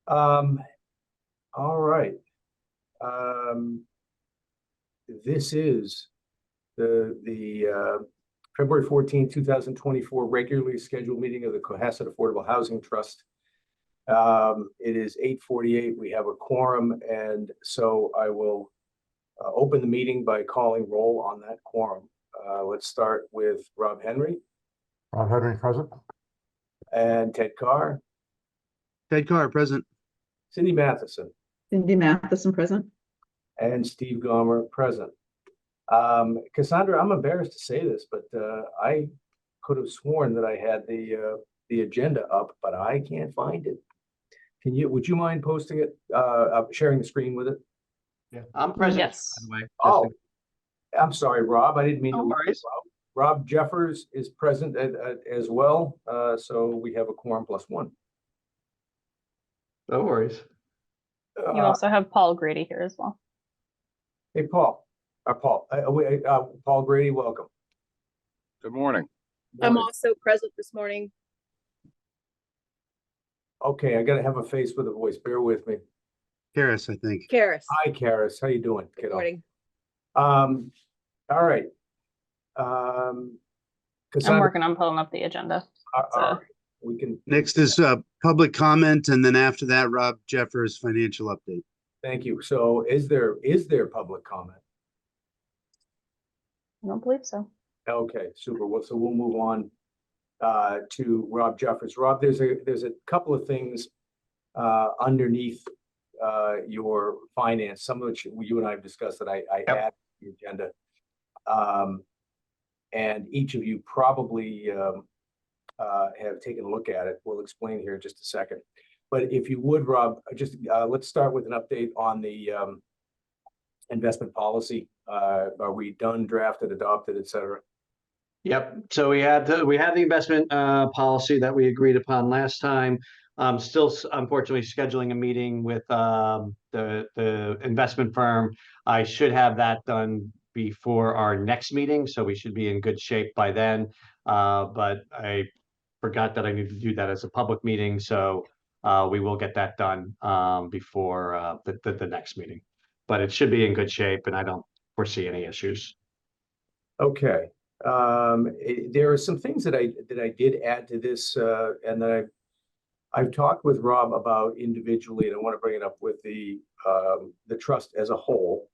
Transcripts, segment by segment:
Um, all right. Um, this is the February 14th, 2024 regularly scheduled meeting of the Cohasset Affordable Housing Trust. It is 8:48. We have a quorum, and so I will open the meeting by calling roll on that quorum. Let's start with Rob Henry Rob Henry, present. and Ted Carr, Ted Carr, present. Cindy Matheson, Cindy Matheson, present. and Steve Gomer, present. Cassandra, I'm embarrassed to say this, but I could have sworn that I had the agenda up, but I can't find it. Would you mind posting it, sharing the screen with it? Yeah, I'm present. Yes. By the way. Oh, I'm sorry, Rob. I didn't mean No to. worries. Rob Jeffers is present as well, so we have a quorum plus one. No worries. You also have Paul Grady here as well. Hey, Paul. Paul Grady, welcome. Good morning. I'm Morning. also present this morning. Okay, I gotta have a face with a voice. Bear with me. Karis, I think. Karis, Hi, Karis. How you doing, good kiddo? morning. All right. I'm Cassandra, working on pulling up the agenda. all right, we can. Next is public comment, and then after that, Rob Jeffers financial update. Thank you. So is there public comment? I don't believe so. Okay, super. Well, so we'll move on to Rob Jeffers. Rob, there's a couple of things underneath your finance, some of which you and I have discussed that I added to the agenda. And each of you probably have taken a look at it. We'll explain here in just a second. But if you would, Rob, just let's start with an update on the investment policy. Are we done, drafted, adopted, et cetera? Yep. So we had the investment policy that we agreed upon last time. Still, unfortunately, scheduling a meeting with the investment firm. I should have that done before our next meeting, so we should be in good shape by then. But I forgot that I need to do that as a public meeting, so we will get that done before the next meeting. But it should be in good shape, and I don't foresee any issues. Okay. There are some things that I did add to this, and that I've talked with Rob about individually, and I want to bring it up with the trust as a whole.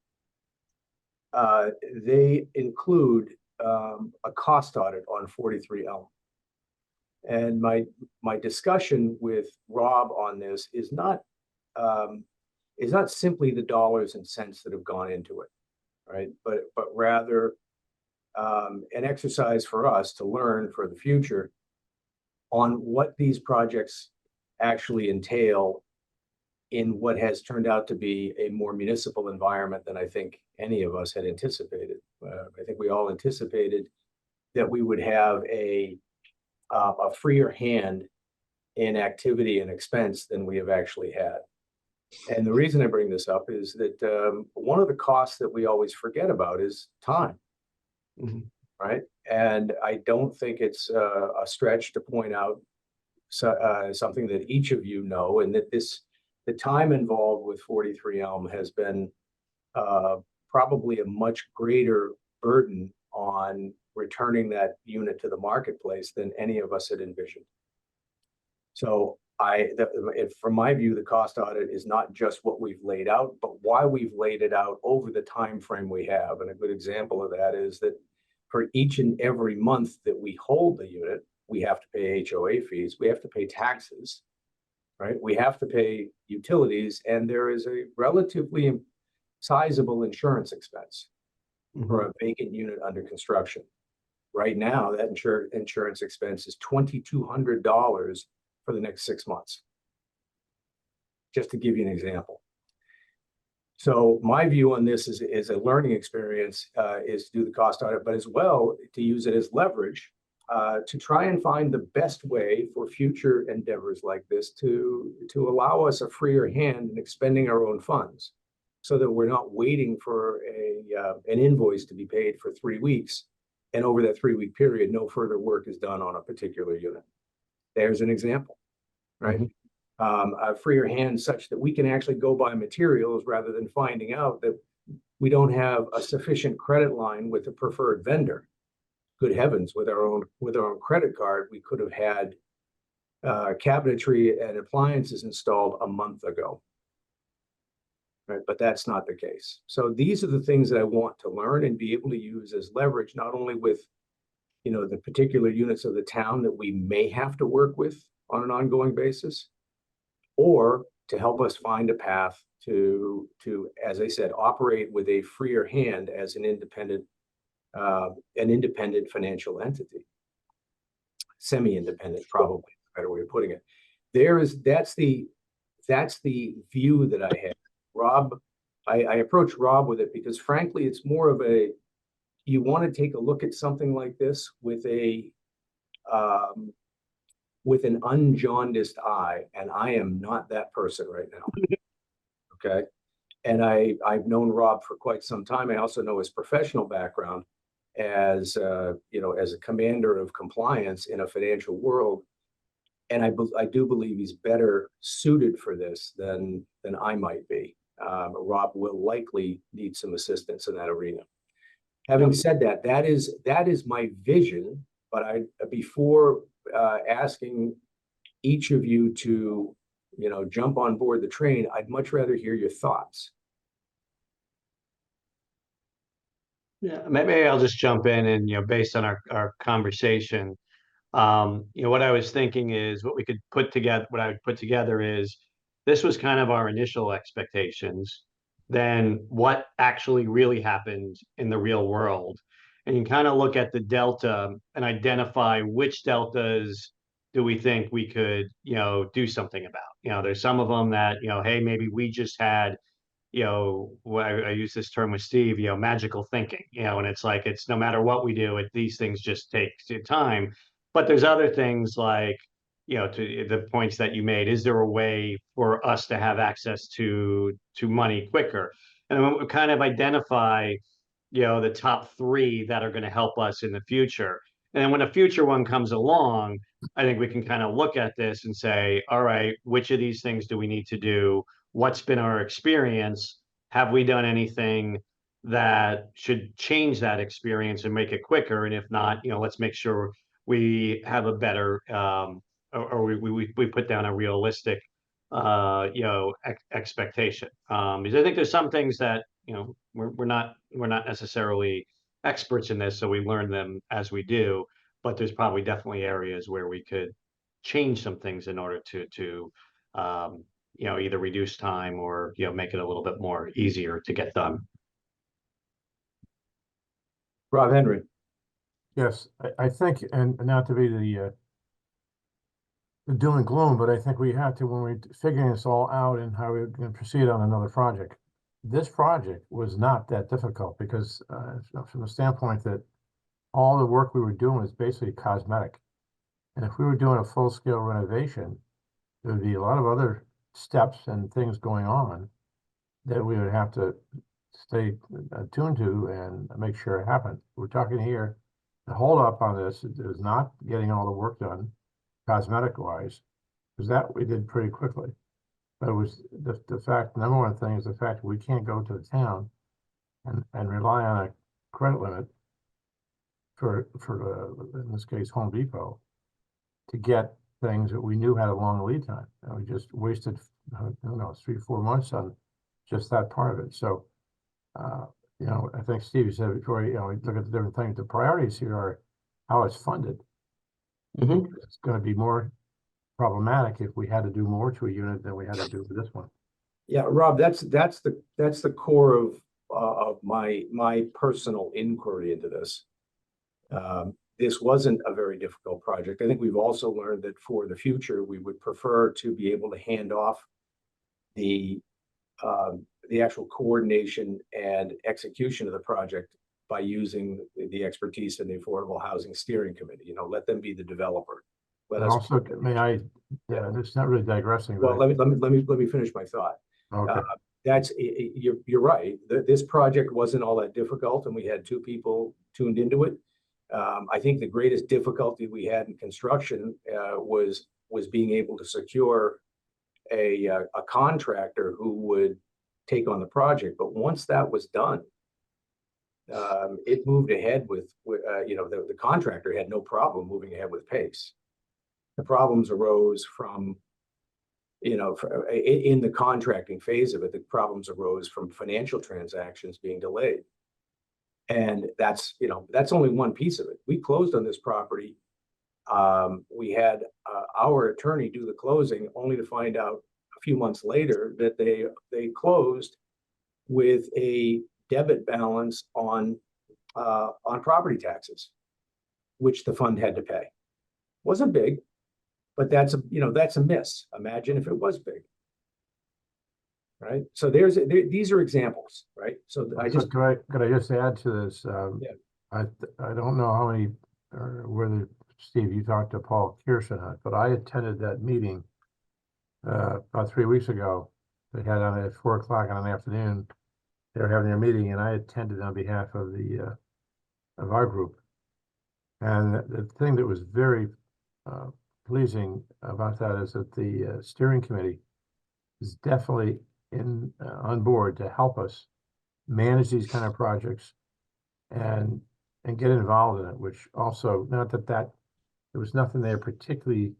They include a cost audit on 43 Elm. And my discussion with Rob on this is not simply the dollars and cents that have gone into it, right? But rather an exercise for us to learn for the future on what these projects actually entail in what has turned out to be a more municipal environment than I think any of us had anticipated. I think we all anticipated that we would have a freer hand in activity and expense than we have actually had. And the reason I bring this up is that one of the costs that we always forget about is time. Mm-hmm. Right? And I don't think it's a stretch to point out something that each of you know, and that the time involved with 43 Elm has been probably a much greater burden on returning that unit to the marketplace than any of us had envisioned. So from my view, the cost audit is not just what we've laid out, but why we've laid it out over the time frame we have. And a good example of that is that for each and every month that we hold the unit, we have to pay HOA fees, we have to pay taxes, right? We have to pay utilities, and there is a relatively sizable insurance expense for a vacant unit under construction. Right now, that insurance expense is $2,200 for the next 6 months, just to give you an example. So my view on this is a learning experience, is to do the cost audit, but as well to use it as leverage to try and find the best way for future endeavors like this to allow us a freer hand in expending our own funds, so that we're not waiting for an invoice to be paid for 3 weeks, and over that 3-week period, no further work is done on a particular unit. There's an example, right? a freer hand such that we can actually go buy materials rather than finding out that we don't have a sufficient credit line with a preferred vendor. Good heavens, with our own credit card, we could have had cabinetry and appliances installed a month ago. Right, but that's not the case. So these are the things that I want to learn and be able to use as leverage, not only with, the particular units of the town that we may have to work with on an ongoing basis, or to help us find a path to, as I said, operate with a freer hand as an independent financial entity. Semi-independent, probably a better way of putting it. That's the view that I have. Rob, I approach Rob with it because frankly, it's more of you want to take a look at something like this with an unjaundiced eye, and I am not that person right now. Okay. And I've known Rob for quite some time. I also know his professional background as as a commander of compliance in a financial world. And I do believe he's better suited for this than I might be. Rob will likely need some assistance in that arena. Having said that, that is my vision. But before asking each of you to, jump on board the train, I'd much rather hear your thoughts. Yeah, maybe I'll just jump in and, based on our conversation, what I was thinking is what I would put together is this was kind of our initial expectations, then what actually really happened in the real world. And you kind of look at the delta and identify which deltas do we think we could, do something about. There's some of them that, hey, maybe we just had, I use this term with Steve, magical thinking, and it's like, it's no matter what we do, these things just take time. But there's other things like, to the points that you made, is there a way for us to have access to money quicker? And we kind of identify, the top three that are going to help us in the future. And then when a future one comes along, I think we can kind of look at this and say, all right, which of these things do we need to do? What's been our experience? Have we done anything that should change that experience and make it quicker? And if not, let's make sure we have a better, or we put down a realistic, expectation. Because I think there's some things that, we're not necessarily experts in this, so we learn them as we do. But there's probably definitely areas where we could change some things in order to either reduce time or make it a little bit more easier to get done. Rob Henry. Yes, I think, and not to be the doom and gloom, but I think we have to, when we're figuring this all out and how we're going to proceed on another project. This project was not that difficult because from the standpoint that all the work we were doing was basically cosmetic. And if we were doing a full-scale renovation, there would be a lot of other steps and things going on that we would have to stay attuned to and make sure it happened. We're talking here, the hold up on this is not getting all the work done cosmetic-wise, because that we did pretty quickly. But it was the fact, number one thing is the fact we can't go to the town and rely on a credit limit for in this case, Home Depot, to get things that we knew had a long lead time. And we just wasted, 3-4 months on just that part of it. So, I think Steve said before, we look at the different things. The priorities here are how it's funded. Mm-hmm. It's going to be more problematic if we had to do more to a unit than we had to do for this one. Yeah, Rob, that's the core of my personal inquiry into this. This wasn't a very difficult project. I think we've also learned that for the future, we would prefer to be able to hand off the actual coordination and execution of the project by using the expertise in the Affordable Housing Steering Committee. Let them be the developer. And also, may I? Yeah, it's not really digressing. Well, let me finish my thought. Okay. You're right. This project wasn't all that difficult, and we had 2 people tuned into it. I think the greatest difficulty we had in construction was being able to secure a contractor who would take on the project. But once that was done, it moved ahead with the contractor had no problem moving ahead with pace. The problems arose from, in the contracting phase of it, the problems arose from financial transactions being delayed. And that's only one piece of it. We closed on this property. We had our attorney do the closing, only to find out a few months later that they closed with a debit balance on property taxes, which the fund had to pay. Wasn't big, but that's a miss. Imagine if it was big, right? So these are examples, right? So Could I just add to this? Yeah. I don't know how many, or whether, Steve, you talked to Paul Kirsch or not, but I attended that meeting about 3 weeks ago. They had on at 4 o'clock in the afternoon. They were having their meeting, and I attended on behalf of of our group. And the thing that was very pleasing about that is that the steering committee is definitely on board to help us manage these kind of projects and get involved in it, which also, not that there was nothing there particularly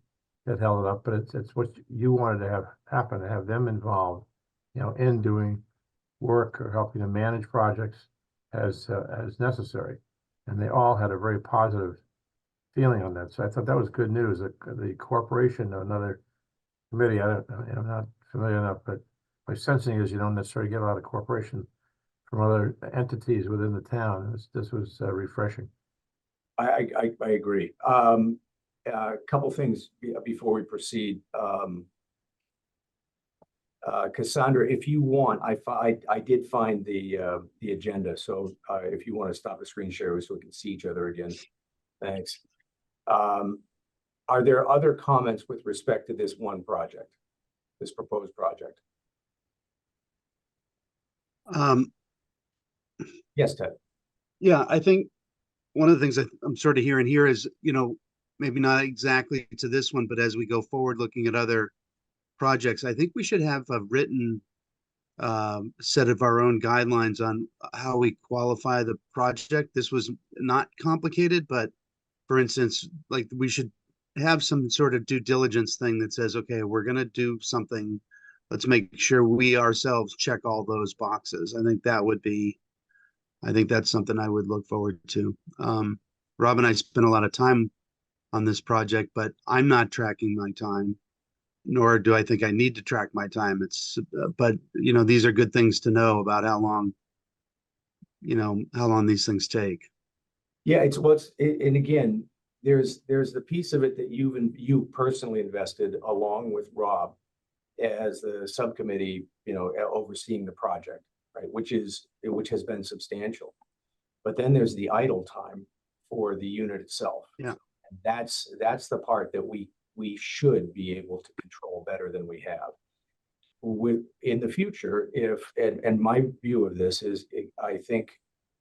that held it up, but it's what you wanted to have happen, to have them involved, in doing work or helping to manage projects as necessary. And they all had a very positive feeling on that. So I thought that was good news. The corporation, another committee, I'm not familiar enough, but my sensing is you don't necessarily get a lot of cooperation from other entities within the town. This was refreshing. I agree. A couple things before we proceed. Cassandra, if you want, I did find the agenda. So if you want to stop the screen share so we can see each other again, thanks. Are there other comments with respect to this one project, this proposed project? Yes, Ted. Yeah, I think one of the things I'm sort of hearing here is, maybe not exactly to this one, but as we go forward looking at other projects, I think we should have a written set of our own guidelines on how we qualify the project. This was not complicated, but for instance, like we should have some sort of due diligence thing that says, okay, we're going to do something. Let's make sure we ourselves check all those boxes. I think that's something I would look forward to. Rob and I spent a lot of time on this project, but I'm not tracking my time, nor do I think I need to track my time. But these are good things to know about how long these things take. Yeah, and again, there's the piece of it that you personally invested along with Rob as the subcommittee, overseeing the project, right? Which has been substantial. But then there's the idle time for the unit itself. Yeah. And that's the part that we should be able to control better than we have. In the future, and my view of this is, I think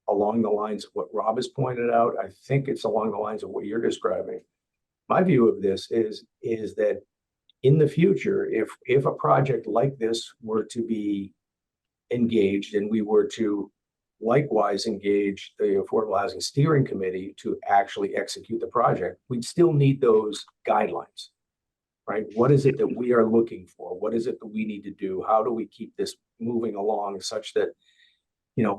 along the lines of what Rob has pointed out, I think it's along the lines of what you're describing. My view of this is that in the future, if a project like this were to be engaged and we were to likewise engage the Affordable Housing Steering Committee to actually execute the project, we'd still need those guidelines, right? What is it that we are looking for? What is it that we need to do? How do we keep this moving along such that,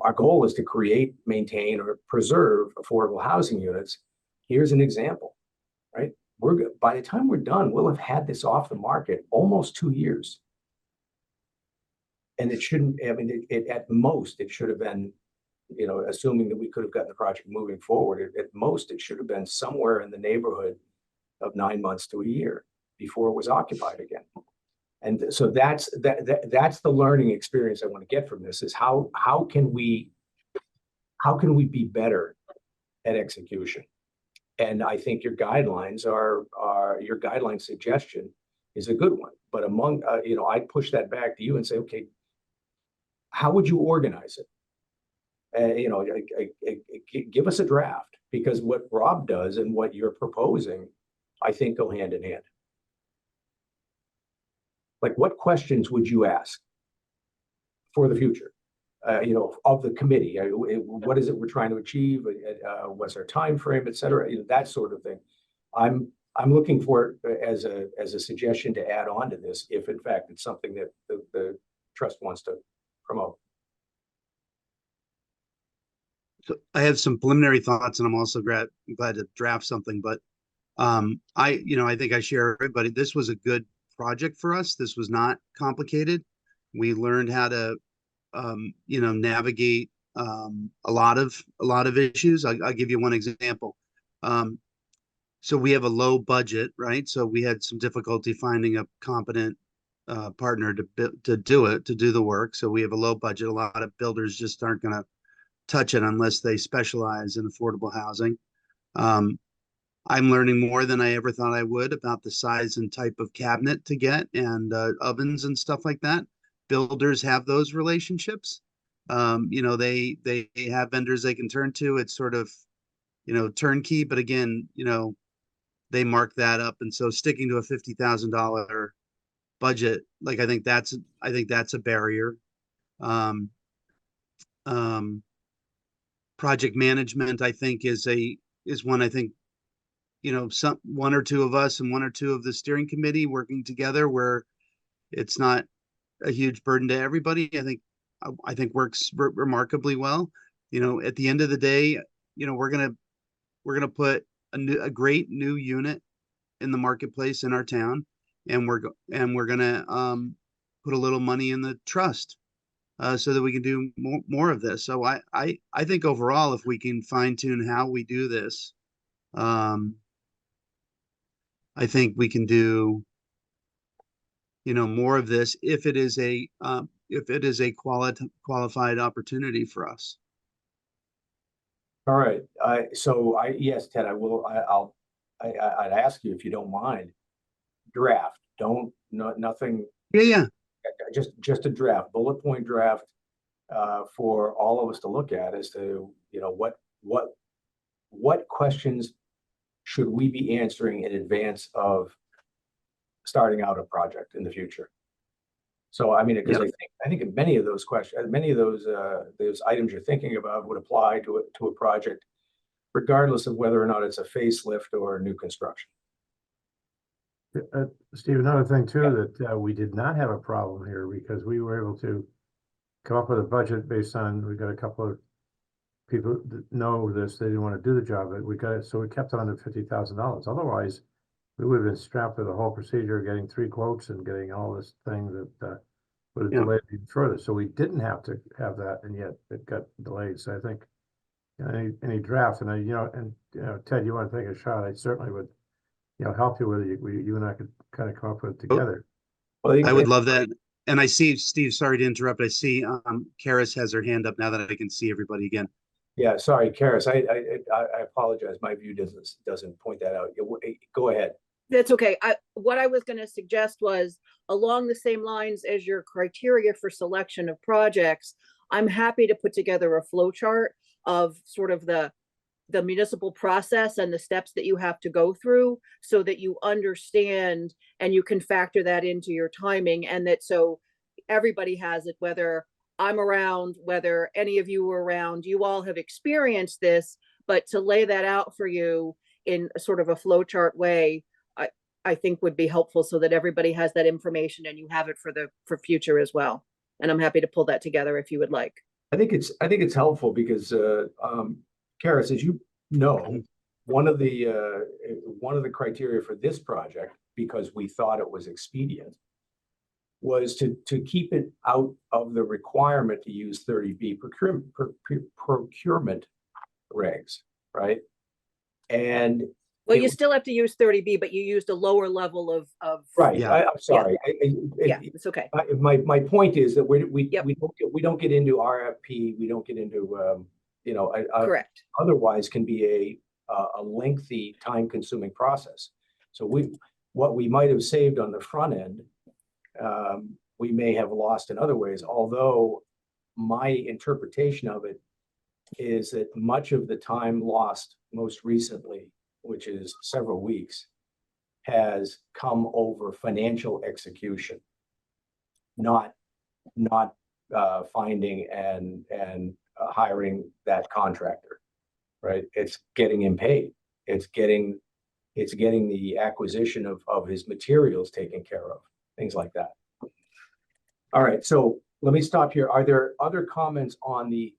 our goal is to create, maintain, or preserve affordable housing units. Here's an example, right? By the time we're done, we'll have had this off the market almost 2 years. And it shouldn't, at most, it should have been, assuming that we could have gotten the project moving forward, at most, it should have been somewhere in the neighborhood of 9 months to a year before it was occupied again. And so that's the learning experience I want to get from this, is how can we be better at execution? And I think your guidelines your guideline suggestion is a good one. But I push that back to you and say, okay, how would you organize it? Give us a draft, because what Rob does and what you're proposing, I think, go hand in hand. like, what questions would you ask for the future? Of the committee, what is it we're trying to achieve? What's our time frame, et cetera, that sort of thing. I'm looking for it as a suggestion to add on to this, if in fact it's something that the trust wants to promote. So I have some preliminary thoughts, and I'm also glad to draft something, but I think I share everybody. This was a good project for us. This was not complicated. We learned how to navigate a lot of issues. I'll give you one example. So we have a low budget, right? So we had some difficulty finding a competent partner to do the work. So we have a low budget. A lot of builders just aren't going to touch it unless they specialize in affordable housing. I'm learning more than I ever thought I would about the size and type of cabinet to get, and ovens and stuff like that. Builders have those relationships. They have vendors they can turn to. It's sort of, turnkey, but again, they mark that up. And so sticking to a $50,000 budget, like, I think that's a barrier. Project management, I think, is one, I think, one or two of us and one or two of the steering committee working together, where it's not a huge burden to everybody. I think works remarkably well. At the end of the day, we're gonna put a great new unit in the marketplace in our town, and we're gonna put a little money in the trust so that we can do more of this. So I think overall, if we can fine tune how we do this, I think we can do more of this if it is a qualified opportunity for us. All right, yes, Ted, I'd ask you, if you don't mind, draft, nothing, Yeah. just a draft, bullet point draft, for all of us to look at as to, what questions should we be answering in advance of starting out a project in the future. So, I mean, because I think many of those questions, many of those items you're thinking about would apply to a project, regardless of whether or not it's a facelift or a new construction. Steve, another thing too, that we did not have a problem here, because we were able to come up with a budget based on, we got a couple of people that know this, they didn't want to do the job, but we got it, so we kept it under $50,000. Otherwise, we would have been strapped with the whole procedure, getting 3 quotes and getting all this thing that would have delayed even further. So we didn't have to have that, and yet it got delayed. So I think any draft, and Ted, you want to take a shot? I certainly would, help you with it. You and I could kind of come up with it together. Well, I would love that. And I see, Steve, sorry to interrupt. I see Karis has her hand up now that I can see everybody again. Yeah, sorry, Karis, I apologize. My view doesn't point that out. Go ahead. That's okay. What I was going to suggest was, along the same lines as your criteria for selection of projects, I'm happy to put together a flow chart of sort of the municipal process and the steps that you have to go through, so that you understand and you can factor that into your timing, and that so everybody has it, whether I'm around, whether any of you are around, you all have experienced this, but to lay that out for you in a sort of a flow chart way, I think would be helpful, so that everybody has that information and you have it for future as well. And I'm happy to pull that together if you would like. I think it's helpful because, Karis, as you know, one of the criteria for this project, because we thought it was expedient, was to keep it out of the requirement to use 30B procurement regs, right? And Well, you still have to use 30B, but you used a lower level of right. Yeah. I'm sorry. Yeah, it's okay. My point is that we Yep. we don't get into RFP. We don't get into Correct. otherwise can be a lengthy, time-consuming process. So what we might have saved on the front end, we may have lost in other ways. Although my interpretation of it is that much of the time lost most recently, which is several weeks, has come over financial execution. not finding and hiring that contractor, right? It's getting him paid. It's getting the acquisition of his materials taken care of, things like that. All right, so let me stop here. Are there other comments on the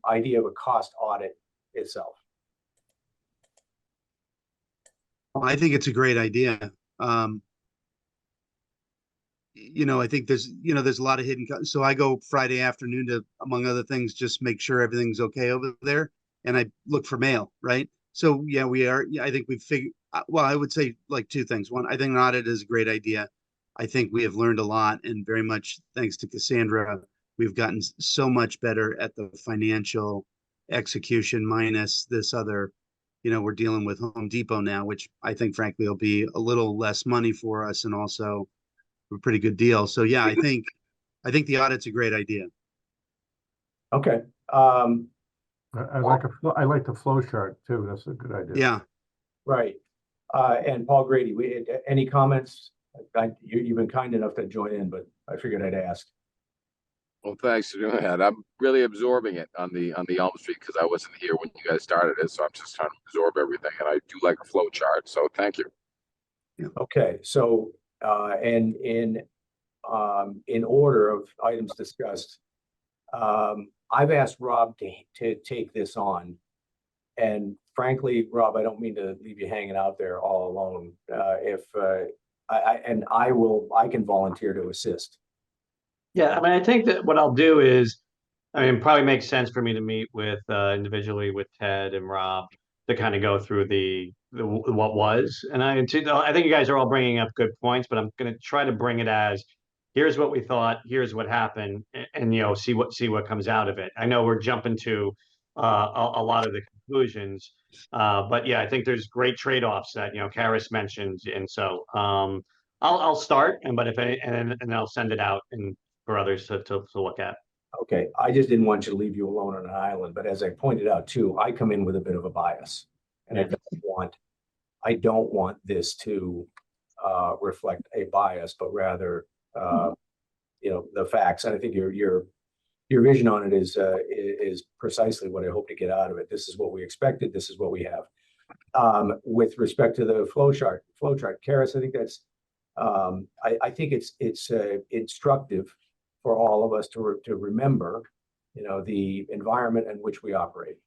idea of a cost audit itself? I think it's a great idea. I think there's a lot of so I go Friday afternoon to, among other things, just make sure everything's okay over there. And I look for mail, right? So yeah, I think we've figured, well, I would say like two things. One, I think an audit is a great idea. I think we have learned a lot, and very much thanks to Cassandra, we've gotten so much better at the financial execution, minus this other, we're dealing with Home Depot now, which I think frankly will be a little less money for us and also a pretty good deal. So yeah, I think the audit's a great idea. Okay. I like the flow chart too. That's a good idea. Yeah. Right. And Paul Grady, any comments? You've been kind enough to join in, but I figured I'd ask. Well, thanks for doing that. I'm really absorbing it on the Elm Street because I wasn't here when you guys started it, so I'm just trying to absorb everything. And I do like a flow chart, so thank you. Okay, so and in order of items discussed, I've asked Rob to take this on, and frankly, Rob, I don't mean to leave you hanging out there all alone. I can volunteer to assist. Yeah, I mean, I think that what I'll do is, probably makes sense for me to meet with individually with Ted and Rob to kind of go through the what was. And I think you guys are all bringing up good points, but I'm going to try to bring it as, here's what we thought, here's what happened, and see what comes out of it. I know we're jumping to a lot of the conclusions, but yeah, I think there's great trade-offs that Karis mentioned, and so I'll start, and I'll send it out and for others to look at. Okay, I just didn't want you to leave you alone on an island, but as I pointed out too, I come in with a bit of a bias, and I don't want this to reflect a bias, but rather the facts. And I think your vision on it is precisely what I hope to get out of it. This is what we expected. This is what we have. With respect to the flow chart, Karis, I think that's I think it's instructive for all of us to remember, the environment in which we operate,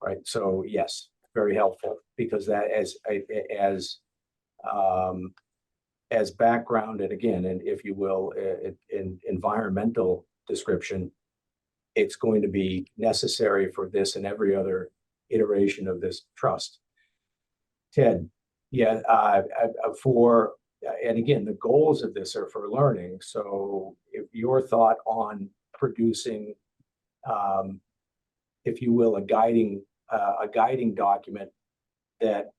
right? So yes, very helpful, because that as background, and again, and if you will, in environmental description, it's going to be necessary for this and every other iteration of this trust. Ted, yeah, and again, the goals of this are for learning. So if your thought on producing, if you will, a guiding document that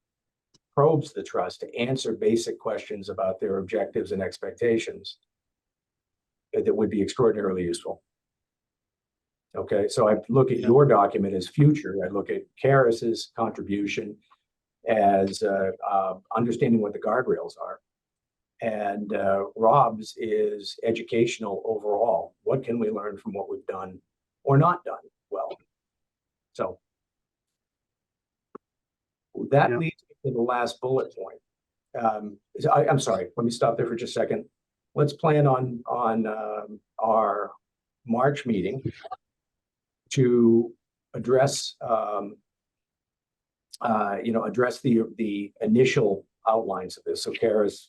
probes the trust to answer basic questions about their objectives and expectations, that would be extraordinarily useful. Okay, so I look at your document as future. I look at Karis's contribution as understanding what the guardrails are. And Rob's is educational overall. What can we learn from what we've done or not done well? So that leads me to the last bullet point. I'm sorry, let me stop there for just a second. Let's plan on our March meeting to address address the initial outlines of this. So Karis,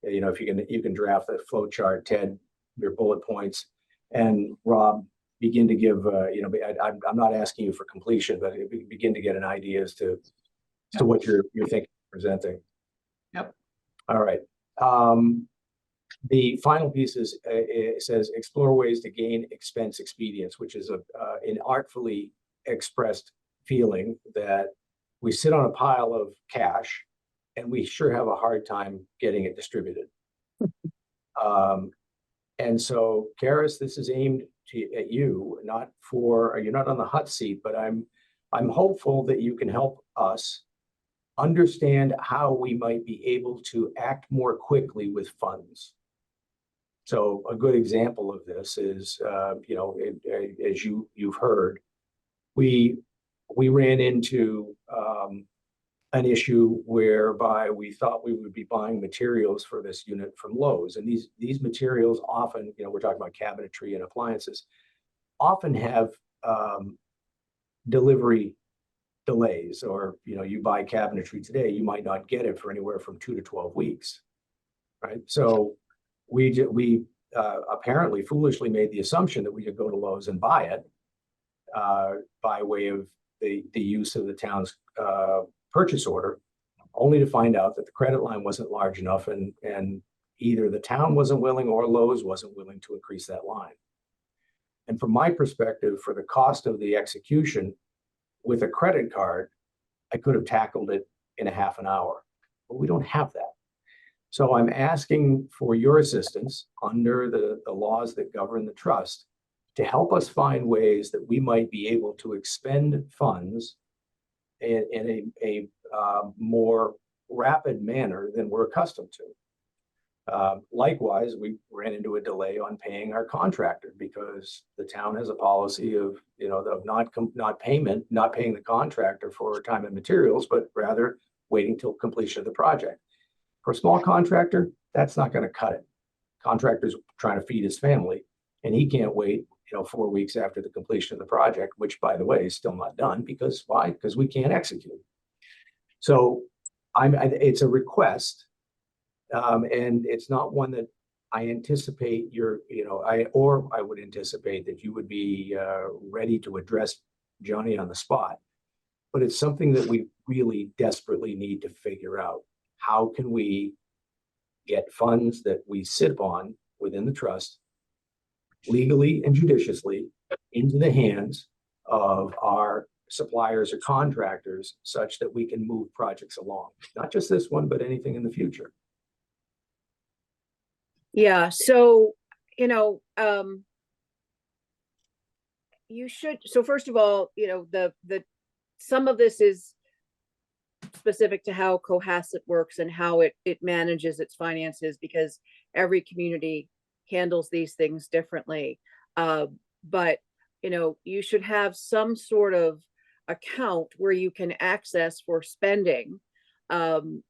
if you can draft the flow chart, Ted, your bullet points, and Rob, begin to give, I'm not asking you for completion, but begin to get an idea as to what you're thinking, presenting. Yep. All right. The final piece is, it says, explore ways to gain expense expedience, which is an artfully expressed feeling that we sit on a pile of cash and we sure have a hard time getting it distributed. And so, Karis, this is aimed at you, you're not on the hot seat, but I'm hopeful that you can help us understand how we might be able to act more quickly with funds. So a good example of this is, as you've heard, we ran into an issue whereby we thought we would be buying materials for this unit from Lowe's. And these materials often, we're talking about cabinetry and appliances, often have delivery delays, or, you buy cabinetry today, you might not get it for anywhere from 2 to 12 weeks, right? So we apparently foolishly made the assumption that we could go to Lowe's and buy it by way of the use of the town's purchase order, only to find out that the credit line wasn't large enough, and either the town wasn't willing or Lowe's wasn't willing to increase that line. And from my perspective, for the cost of the execution with a credit card, I could have tackled it in a half an hour, but we don't have that. So I'm asking for your assistance under the laws that govern the trust to help us find ways that we might be able to expend funds in a more rapid manner than we're accustomed to. Likewise, we ran into a delay on paying our contractor because the town has a policy of, of not paying the contractor for time and materials, but rather waiting till completion of the project. For a small contractor, that's not going to cut it. Contractor's trying to feed his family, and he can't wait, 4 weeks after the completion of the project, which, by the way, is still not done. Because why? Because we can't execute. So it's a request, and it's not one that I anticipate I would anticipate that you would be ready to address Johnny on the spot. But it's something that we really desperately need to figure out. How can we get funds that we sit on within the trust legally and judiciously into the hands of our suppliers or contractors such that we can move projects along? Not just this one, but anything in the future. Yeah, so, you should, so first of all, some of this is specific to how Cohasset works and how it manages its finances, because every community handles these things differently. But, you should have some sort of account where you can access for spending. I'm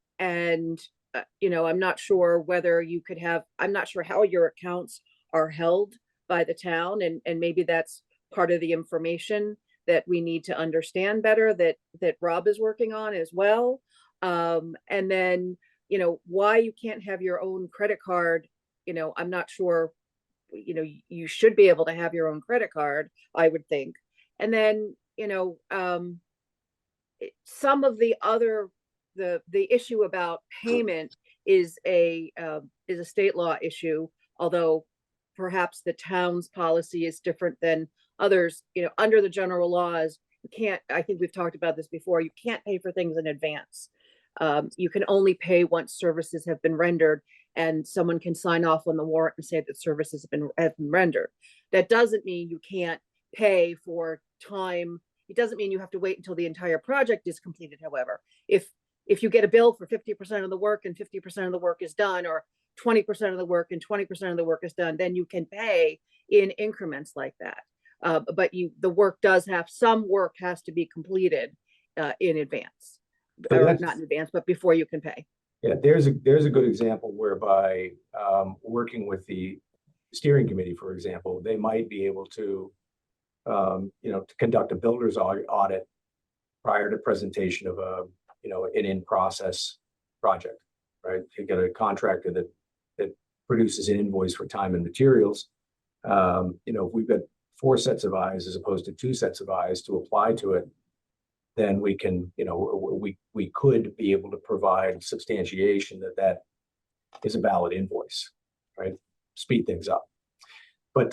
not sure whether you could have, I'm not sure how your accounts are held by the town, and maybe that's part of the information that we need to understand better, that Rob is working on as well. And then, why you can't have your own credit card, I'm not sure. You should be able to have your own credit card, I would think. And then, some of the other, the issue about payment is a state law issue, although perhaps the town's policy is different than others. Under the general laws, you can't, I think we've talked about this before, you can't pay for things in advance. You can only pay once services have been rendered, and someone can sign off on the warrant and say that services have been rendered. That doesn't mean you can't pay for time. It doesn't mean you have to wait until the entire project is completed. However, if you get a bill for 50% of the work and 50% of the work is done, or 20% of the work and 20% of the work is done, then you can pay in increments like that. But some work has to be completed in advance, or not in advance, but before you can pay. Yeah, there's a good example whereby working with the steering committee, for example, they might be able to, to conduct a builder's audit prior to presentation of an in-process project, right? You get a contractor that produces an invoice for time and materials. If we've got 4 sets of eyes as opposed to 2 sets of eyes to apply to it, then we can, we could be able to provide substantiation that is a valid invoice, right? Speed things up. But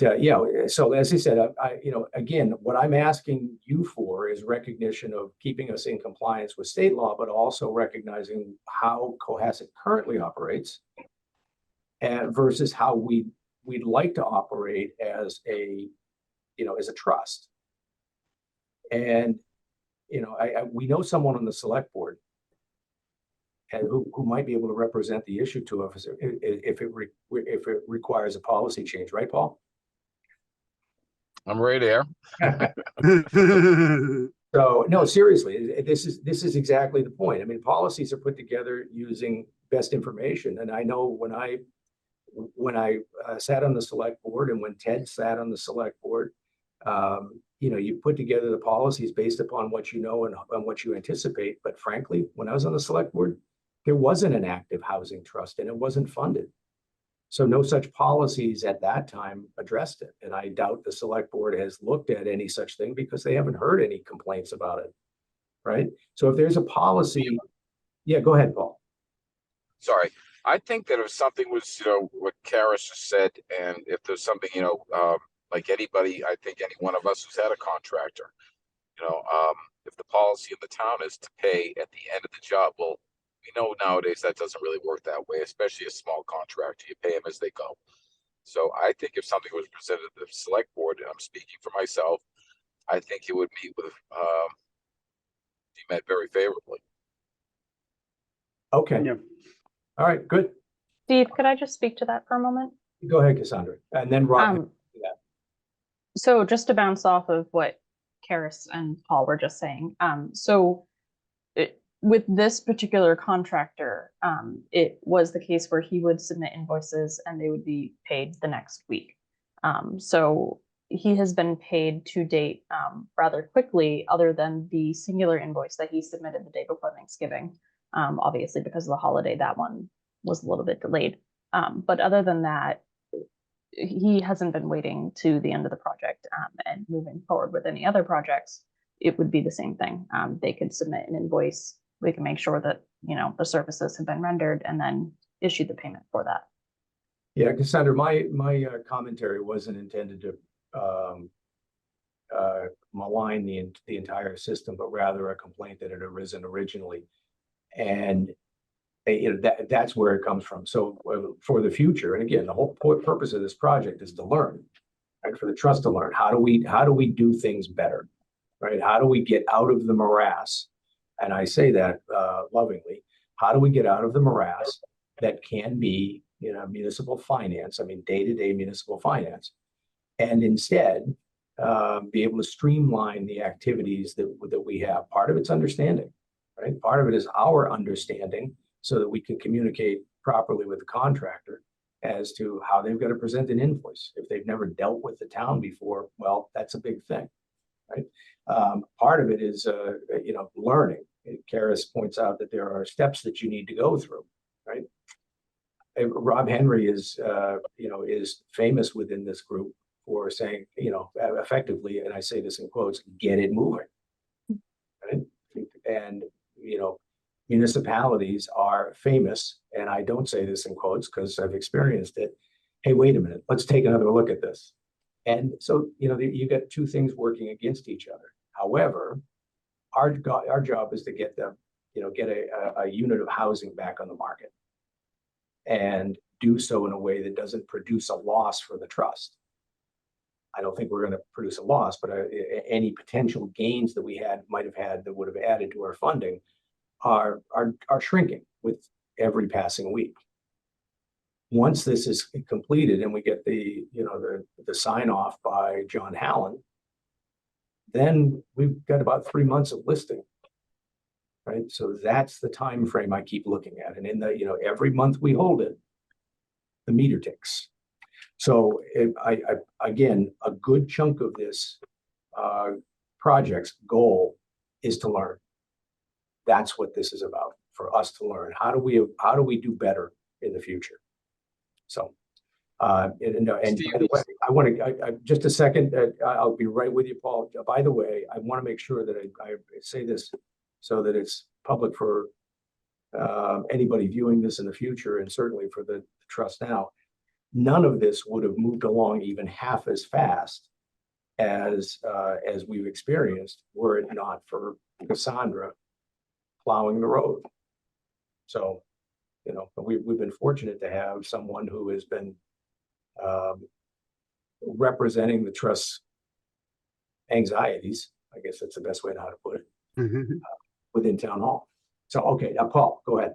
so as I said, again, what I'm asking you for is recognition of keeping us in compliance with state law, but also recognizing how Cohasset currently operates, and versus how we'd like to operate as a trust. And we know someone on the select board and who might be able to represent the issue to us if it requires a policy change, right, Paul? I'm right here. So, no, seriously, this is exactly the point. I mean, policies are put together using best information. And I know when I sat on the select board and when Ted sat on the select board, you know, you put together the policies based upon what you know and what you anticipate. But frankly, when I was on the select board, there wasn't an active housing trust and it wasn't funded. So no such policies at that time addressed it. And I doubt the select board has looked at any such thing because they haven't heard any complaints about it. Right? So if there's a policy, yeah, go ahead, Paul. Sorry. I think that if something was, you know, what Karis just said, and if there's something, you know, like anybody, I think any one of us who's had a contractor, you know, if the policy in the town is to pay at the end of the job, well, we know nowadays that doesn't really work that way, especially a small contractor. You pay them as they go. So I think if something was presented to the select board, and I'm speaking for myself, I think it would be met very favorably. Okay. Yeah. All right, good. Steve, could I just speak to that for a moment? Go ahead, Cassandra. And then Rob. So just to bounce off of what Karis and Paul were just saying, with this particular contractor, it was the case where he would submit invoices and they would be paid the next week. So he has been paid to date rather quickly, other than the singular invoice that he submitted the day before Thanksgiving. Obviously, because of the holiday, that one was a little bit delayed. But other than that, he hasn't been waiting to the end of the project, and moving forward with any other projects, it would be the same thing. They could submit an invoice. We can make sure that, you know, the services have been rendered and then issue the payment for that. Yeah, Cassandra, my commentary wasn't intended to malign the entire system, but rather a complaint that had arisen originally. And you know, that's where it comes from. So for the future, and again, the whole purpose of this project is to learn, right? For the trust to learn. How do we do things better, right? How do we get out of the morass? And I say that lovingly. How do we get out of the morass that can be, you know, municipal finance? I mean, day-to-day municipal finance, and instead be able to streamline the activities that we have. Part of it's understanding, right? Part of it is our understanding, so that we can communicate properly with the contractor as to how they've got to present an invoice. If they've never dealt with the town before, well, that's a big thing, right? Part of it is, you know, learning. Karis points out that there are steps that you need to go through, right? Rob Henry is, you know, is famous within this group for saying, you know, effectively, and I say this in quotes, get it moving, right? And, you know, municipalities are famous, and I don't say this in quotes because I've experienced it. Hey, wait a minute, let's take another look at this. And so, you know, you got two things working against each other. However, our job is to get them, you know, get a unit of housing back on the market and do so in a way that doesn't produce a loss for the trust. I don't think we're going to produce a loss, but any potential gains that we might have had that would have added to our funding are shrinking with every passing week. Once this is completed and we get the, you know, the sign off by John Hallen, then we've got about 3 months of listing, right? So that's the time frame I keep looking at, and in the, you know, every month we hold it, the meter ticks. So again, a good chunk of this project's goal is to learn. That's what this is about, for us to learn. How do we do better in the future? So, and by the way, I want to just a second. I'll be right with you, Paul. By the way, I want to make sure that I say this so that it's public for anybody viewing this in the future, and certainly for the trust now. None of this would have moved along even half as fast as we've experienced were it not for Cassandra plowing the road. So, you know, we've been fortunate to have someone who has been representing the trust's anxieties, I guess that's the best way to how to put it, within town hall. So, okay, now Paul, go ahead.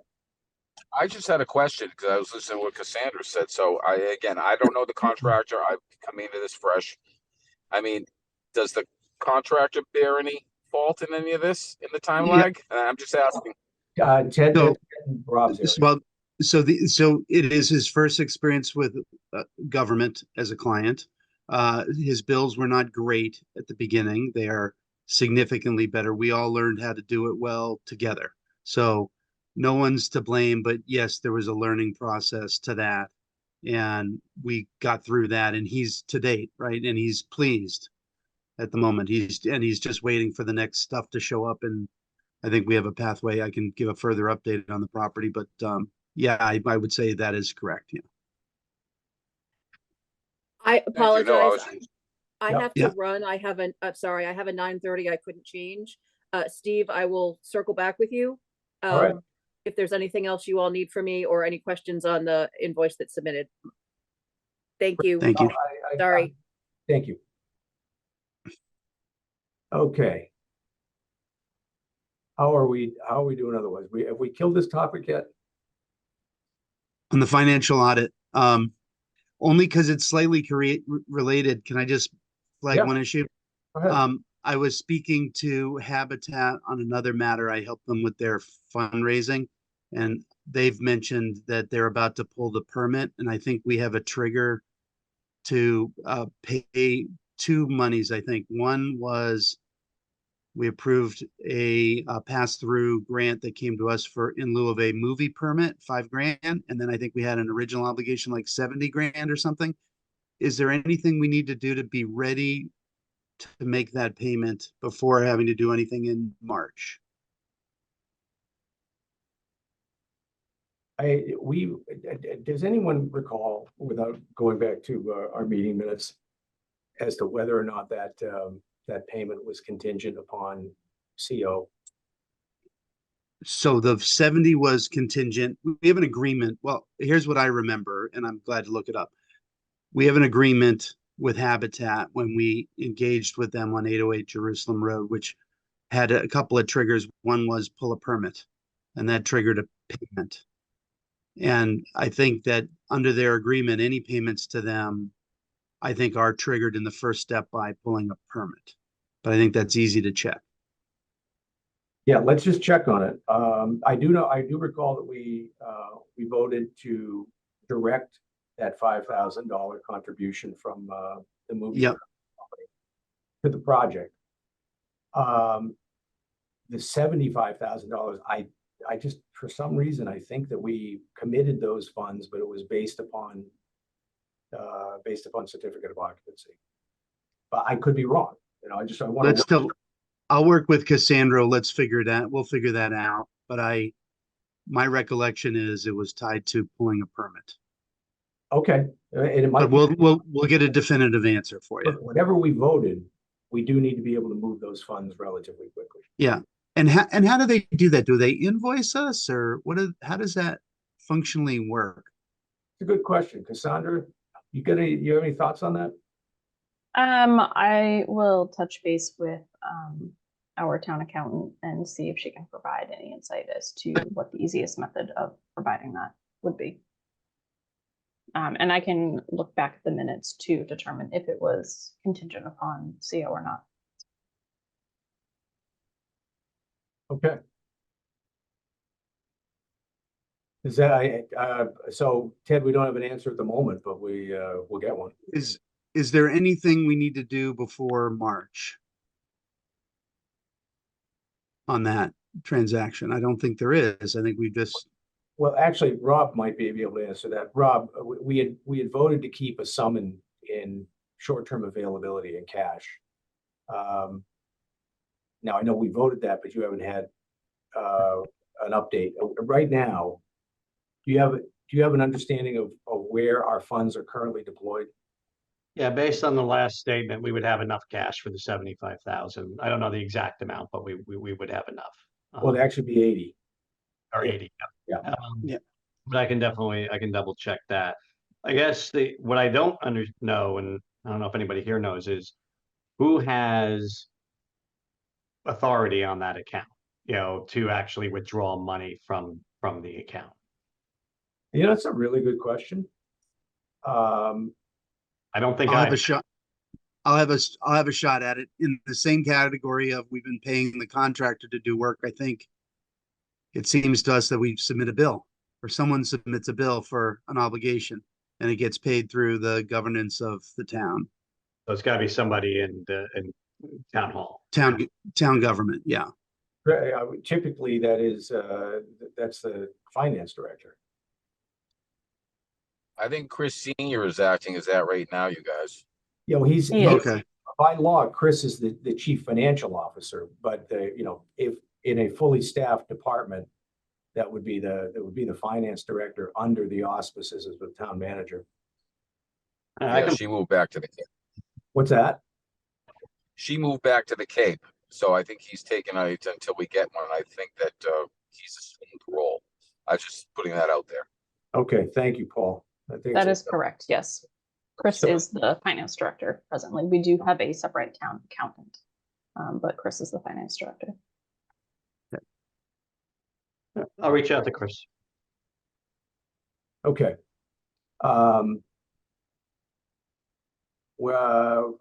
I just had a question because I was listening to what Cassandra said. So I don't know the contractor. I'm coming into this fresh. I mean, does the contractor bear any fault in any of this in the time Yeah. lag? I'm just asking. Ted, So- Rob's area. Well, so it is his first experience with government as a client. His bills were not great at the beginning. They are significantly better. We all learned how to do it well together. So no one's to blame, but yes, there was a learning process to that. And we got through that, and he's to date, right? And he's pleased at the moment. He's just waiting for the next stuff to show up, and I think we have a pathway. I can give a further update on the property, but yeah, I would say that is correct. Yeah. I Thank you. No, I apologize. was, I Yep. have to Yeah. run. I have sorry, I have a 9:30 I couldn't change. Steve, I will circle back with you. All right. If there's anything else you all need from me or any questions on the invoice that's submitted. Thank you. Thank you. Sorry. Thank you. Okay. How are we doing otherwise? Have we killed this topic yet? On the financial audit, only because it's slightly related, can I just flag Yeah. one issue? Go ahead. I was speaking to Habitat on another matter. I helped them with their fundraising, and they've mentioned that they're about to pull the permit, and I think we have a trigger to pay two monies, I think. One was we approved a pass-through grant that came to us for in lieu of a movie permit, $5,000. And then I think we had an original obligation like 70 grand or something. Is there anything we need to do to be ready to make that payment before having to do anything in March? Does anyone recall, without going back to our meeting minutes, as to whether or not that payment was contingent upon CO? So the 70 was contingent. We have an agreement. Well, here's what I remember, and I'm glad to look it up. We have an agreement with Habitat when we engaged with them on 808 Jerusalem Road, which had a couple of triggers. One was pull a permit, and that triggered a payment. And I think that under their agreement, any payments to them, I think, are triggered in the first step by pulling a permit. But I think that's easy to check. Yeah, let's just check on it. I do recall that we voted to direct that $5,000 contribution from the movie Yep. company to the project. The $75,000, I just, for some reason, I think that we committed those funds, but it was based upon certificate of occupancy. But I could be wrong. I want Let's to. still, I'll work with Cassandra. Let's figure that. We'll figure that out. But my recollection is it was tied to pulling a permit. Okay, and it might. But we'll get a definitive answer for you. Whatever we voted, we do need to be able to move those funds relatively quickly. Yeah. And how do they do that? Do they invoice us, or how does that functionally work? It's a good question. Cassandra, you have any thoughts on that? I will touch base with our town accountant and see if she can provide any insight as to what the easiest method of providing that would be. And I can look back at the minutes to determine if it was contingent upon CO or not. Okay. Is that so Ted, we don't have an answer at the moment, but we'll get one. Is there anything we need to do before March on that transaction? I don't think there is. I think we just, Well, actually, Rob might be able to answer that. Rob, we had voted to keep a sum in short-term availability in cash. Now I know we voted that, but you haven't had an update right now. Do you have an understanding of where our funds are currently deployed? Yeah, based on the last statement, we would have enough cash for the 75,000. I don't know the exact amount, but we would have enough. Well, it'd actually be 80. Or 80. Yeah. Yeah. But I can double check that. I guess what I don't know, and I don't know if anybody here knows, is who has authority on that account, to actually withdraw money from the account. You know, that's a really good question. I don't think I'll I, have a shot. I'll have a shot at it in the same category of we've been paying the contractor to do work. I think it seems to us that we submit a bill or someone submits a bill for an obligation and it gets paid through the governance of the town, there's gotta be somebody in town hall. town government. Yeah. Typically, that's the finance director. I think Chris Senior is acting as that right now, you guys. You know, He is. Okay. by law, Chris is the chief financial officer, but if in a fully staffed department, that would be the finance director under the auspices of the town manager. I Yeah, can, she moved back to the Cape. What's that? She moved back to the Cape, so I think he's taken it until we get one. I think that he's assumed the role. I was just putting that out there. Okay, thank you, Paul. I think That is correct, yes. Chris So- is the finance director presently. We do have a separate town accountant. But Chris is the finance director. I'll reach out to Chris. Okay. Well,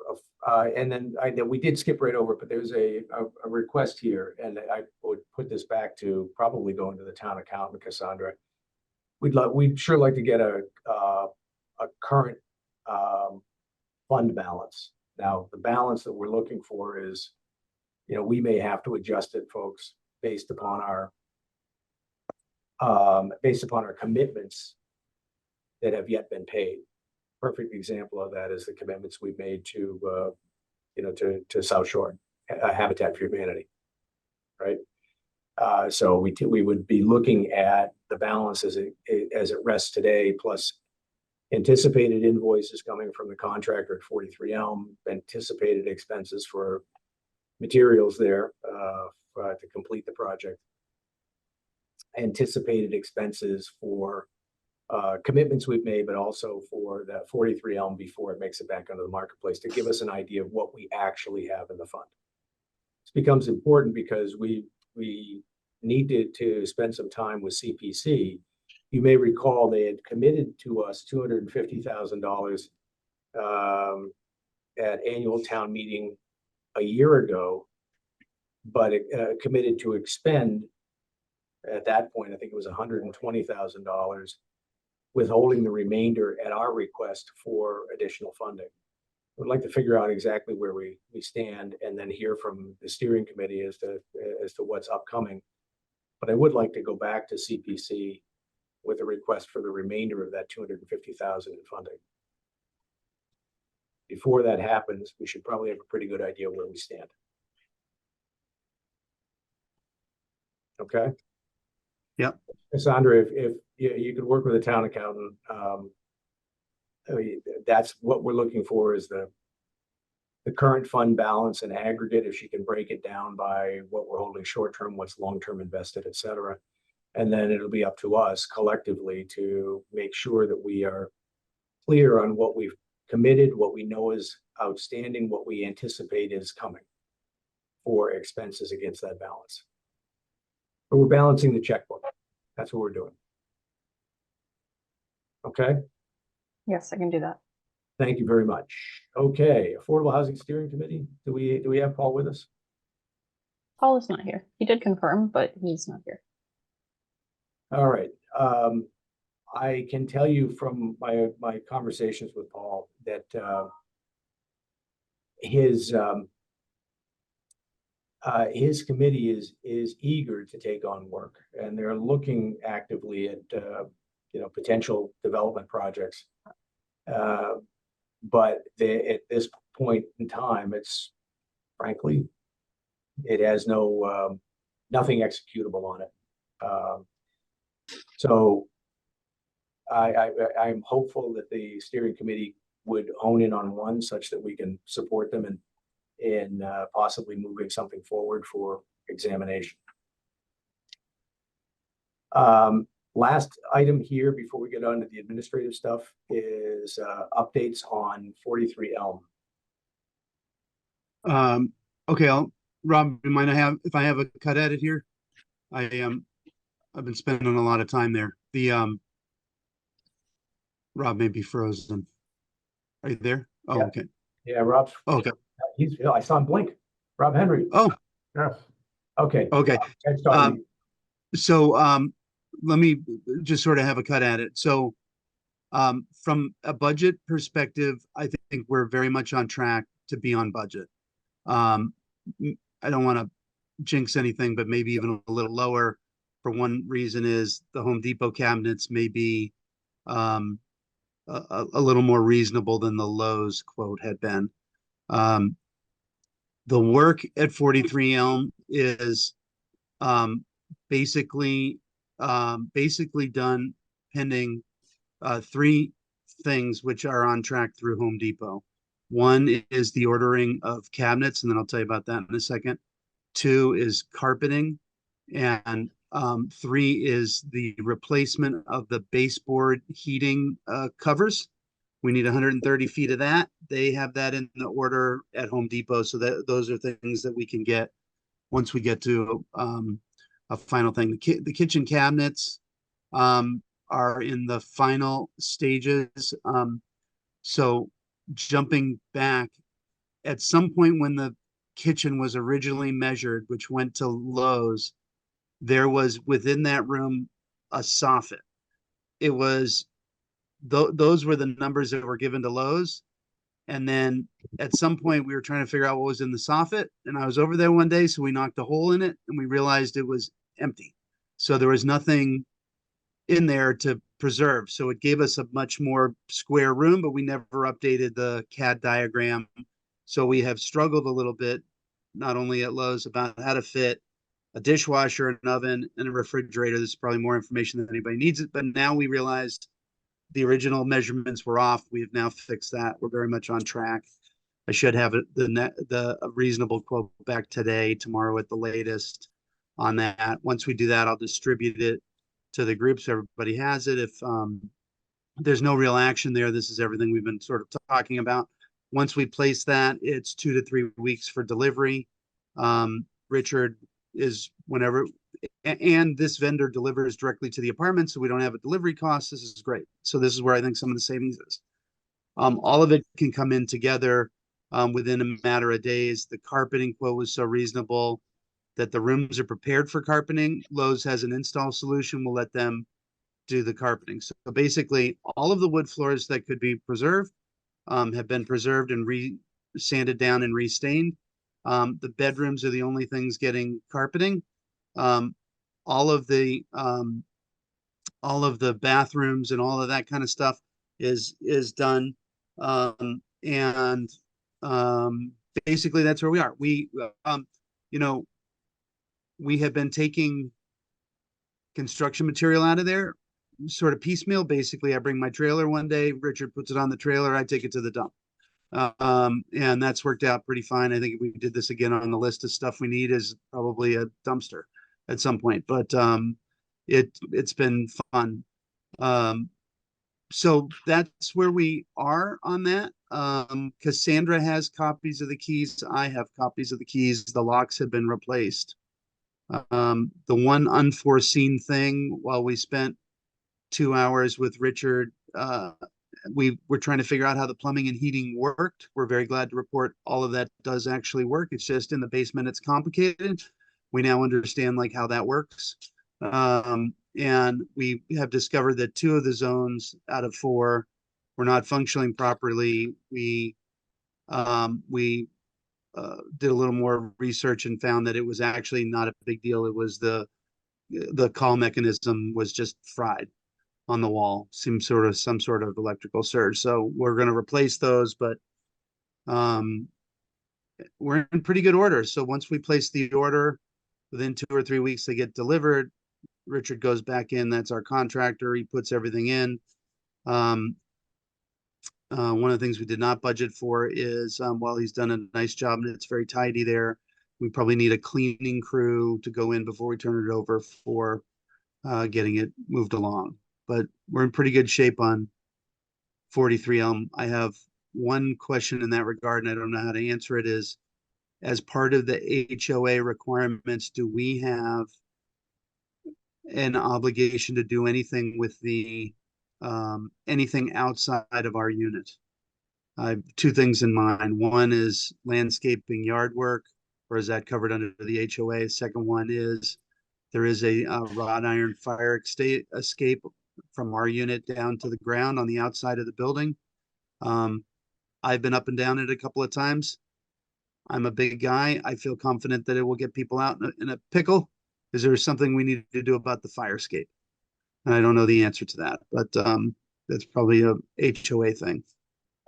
and then we did skip right over, but there's a request here, and I would put this back to probably going to the town accountant, Cassandra. We'd sure like to get a current fund balance. Now, the balance that we're looking for is, we may have to adjust it, folks, based upon our commitments that have yet been paid. Perfect example of that is the commitments we've made to South Shore, Habitat for Humanity, right? So we would be looking at the balance as it rests today, plus anticipated invoices coming from the contractor at 43 Elm, anticipated expenses for materials there to complete the project, anticipated expenses for commitments we've made, but also for the 43 Elm before it makes it back onto the marketplace, to give us an idea of what we actually have in the fund. This becomes important because we needed to spend some time with CPC. You may recall they had committed to us $250,000 at annual town meeting a year ago, but it committed to expend at that point, I think it was $120,000, withholding the remainder at our request for additional funding. We'd like to figure out exactly where we stand and then hear from the steering committee as to what's upcoming. But I would like to go back to CPC with a request for the remainder of that $250,000 in funding. Before that happens, we should probably have a pretty good idea where we stand. Okay? Yep. Cassandra, if you could work with a town accountant, that's what we're looking for, is the current fund balance and aggregate, if she can break it down by what we're holding short-term, what's long-term invested, et cetera. And then it'll be up to us collectively to make sure that we are clear on what we've committed, what we know is outstanding, what we anticipate is coming for expenses against that balance. But we're balancing the checkbook. That's what we're doing. Okay, Yes, I can do that. thank you very much. Okay, Affordable Housing Steering Committee, do we have Paul with us? Paul is not here. He did confirm, but he's not here. All right. I can tell you from my conversations with Paul that his committee is eager to take on work, and they're looking actively at potential development projects. But at this point in time, frankly, it has nothing executable on it. So I'm hopeful that the steering committee would hone in on one such that we can support them in possibly moving something forward for examination. Last item here before we get on to the administrative stuff is updates on 43 Elm. Okay, Rob, you mind if I have a cut at it here? I've been spending a lot of time there. Rob may be frozen. Are you there? Oh, Yeah. okay. Yeah, Rob's, Okay. I saw him blink. Rob Henry. Oh, Yes. Okay. okay. Ed, sorry. So, let me just sort of have a cut at it. So, from a budget perspective, I think we're very much on track to be on budget. Um, I don't want to jinx anything, but maybe even a little lower. For one reason is the Home Depot cabinets may be a little more reasonable than the Lowe's quote had been. Um, the work at 43 Elm is um, basically basically done pending three things which are on track through Home Depot. One is the ordering of cabinets, and then I'll tell you about that in a second. Two is carpeting, and three is the replacement of the baseboard heating covers. We need 130 feet of that. They have that in the order at Home Depot, so that those are things that we can get once we get to a final thing. The kitchen cabinets are in the final stages. So jumping back, at some point when the kitchen was originally measured, which went to Lowe's, there was within that room a soffit. It was those were the numbers that were given to Lowe's. And then at some point we were trying to figure out what was in the soffit. And I was over there one day, so we knocked a hole in it and we realized it was empty. So there was nothing in there to preserve. So it gave us a much more square room, but we never updated the CAD diagram. So we have struggled a little bit, not only at Lowe's, about how to fit a dishwasher, an oven, and a refrigerator. This is probably more information than anybody needs it. But now we realized the original measurements were off. We have now fixed that. We're very much on track. I should have the reasonable quote back today, tomorrow at the latest on that. Once we do that, I'll distribute it to the group so everybody has it. If there's no real action there, this is everything we've been sort of talking about. Once we place that, it's 2 to 3 weeks for delivery. Richard is whenever, and this vendor delivers directly to the apartment, so we don't have a delivery cost. This is great. So this is where I think some of the savings is. All of it can come in together within a matter of days. The carpeting quote was so reasonable that the rooms are prepared for carpeting. Lowe's has an install solution. We'll let them do the carpeting. So basically, all of the wood floors that could be preserved have been preserved and sanded down and restained. The bedrooms are the only things getting carpeting. All of the bathrooms and all of that kind of stuff is done. And basically that's where we are. We we have been taking construction material out of there sort of piecemeal. Basically, I bring my trailer one day, Richard puts it on the trailer, I take it to the dump. And that's worked out pretty fine. I think if we did this again on the list of stuff we need is probably a dumpster at some point, but it's been fun. So that's where we are on that. Cassandra has copies of the keys. I have copies of the keys. The locks have been replaced. The one unforeseen thing, while we spent 2 hours with Richard, we were trying to figure out how the plumbing and heating worked. We're very glad to report all of that does actually work. It's just in the basement, it's complicated. We now understand like how that works. And we have discovered that 2 of the zones out of 4 were not functioning properly. We did a little more research and found that it was actually not a big deal. It was the call mechanism was just fried on the wall, some sort of electrical surge. So we're going to replace those, but we're in pretty good order. So once we place the order, within 2 or 3 weeks they get delivered. Richard goes back in, that's our contractor, he puts everything in. One of the things we did not budget for is while he's done a nice job and it's very tidy there, we probably need a cleaning crew to go in before we turn it over for getting it moved along. But we're in pretty good shape on 43 Elm. I have one question in that regard, and I don't know how to answer it, is as part of the HOA requirements, do we have an obligation to do anything with the anything outside of our unit. I have two things in mind. One is landscaping yard work, or is that covered under the HOA? Second one is there is a wrought iron fire escape from our unit down to the ground on the outside of the building. I've been up and down it a couple of times. I'm a big guy. I feel confident that it will get people out in a pickle. Is there something we need to do about the fire escape? And I don't know the answer to that, but that's probably a HOA thing.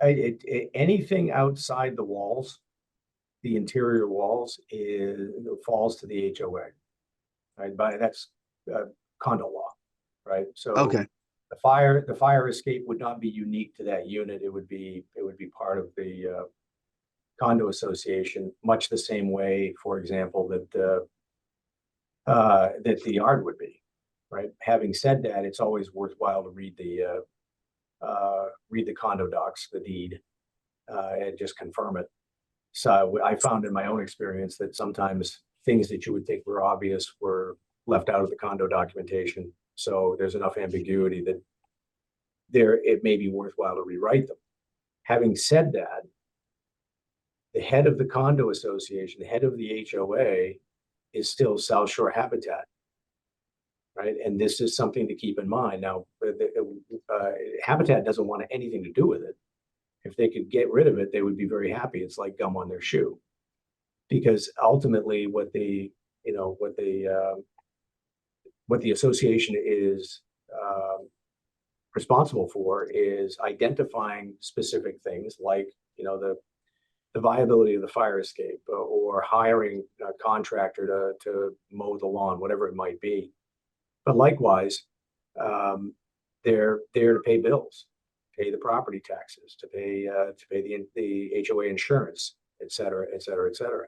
Anything outside the walls, the interior walls falls to the HOA. Right, but that's condo law, right? So Okay, the fire escape would not be unique to that unit. It would be part of the condo association, much the same way, for example, that the yard would be, right? Having said that, it's always worthwhile to read the condo docs, the deed, and just confirm it. So I found in my own experience that sometimes things that you would think were obvious were left out of the condo documentation. So there's enough ambiguity that it may be worthwhile to rewrite them. Having said that, the head of the condo association, the head of the HOA is still South Shore Habitat, right? And this is something to keep in mind. Now, Habitat doesn't want anything to do with it. If they could get rid of it, they would be very happy. It's like gum on their shoe, because ultimately what the association is responsible for is identifying specific things like, the viability of the fire escape, or hiring a contractor to mow the lawn, whatever it might be. But likewise, they're there to pay bills, pay the property taxes, to pay the HOA insurance, et cetera, et cetera, et cetera.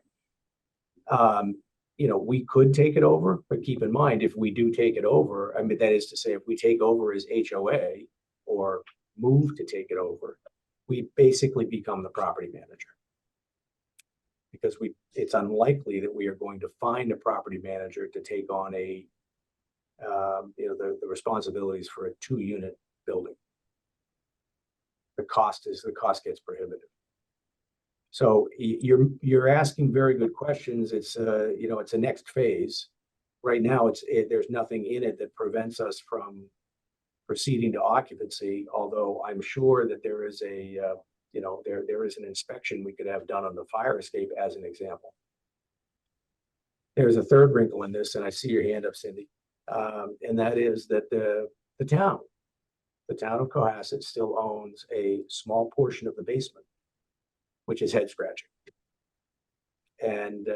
We could take it over, but keep in mind, if we do take it over, I mean, that is to say, if we take over as HOA or move to take it over, we basically become the property manager. Because it's unlikely that we are going to find a property manager to take on the responsibilities for a 2-unit building. The cost gets prohibitive. So you're asking very good questions. It's it's a next phase. Right now, there's nothing in it that prevents us from proceeding to occupancy. Although I'm sure that there is there is an inspection we could have done on the fire escape, as an example. There's a third wrinkle in this, and I see your hand up, Cindy, and that is that the town of Cohasset still owns a small portion of the basement, which is head scratching. And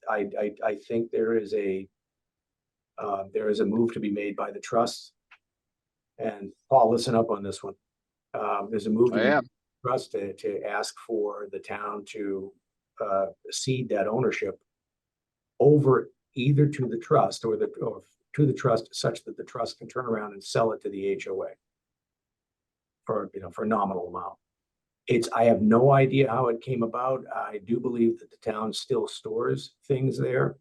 I think there is a move to be made by the trust. And Paul, listen up on this one. There's a move to the trust to ask for the town to cede that ownership over either to the trust or to the trust, such that the trust can turn around and sell it to the HOA for a nominal amount. I have no idea how it came about. I do believe that the town still stores things there,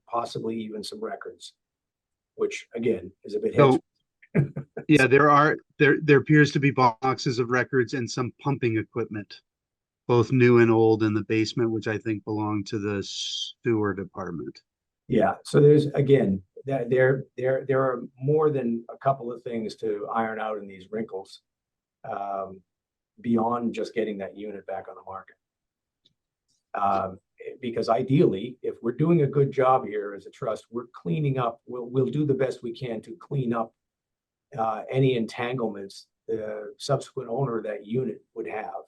possibly even some records, which again is a bit so, yeah, there appears to be boxes of records and some pumping equipment, both new and old, in the basement, which I think belong to the sewer department. Yeah, so there's, again, there are more than a couple of things to iron out in these wrinkles, beyond just getting that unit back on the market. Because ideally, if we're doing a good job here as a trust, we're cleaning up, we'll do the best we can to clean up any entanglements the subsequent owner of that unit would have.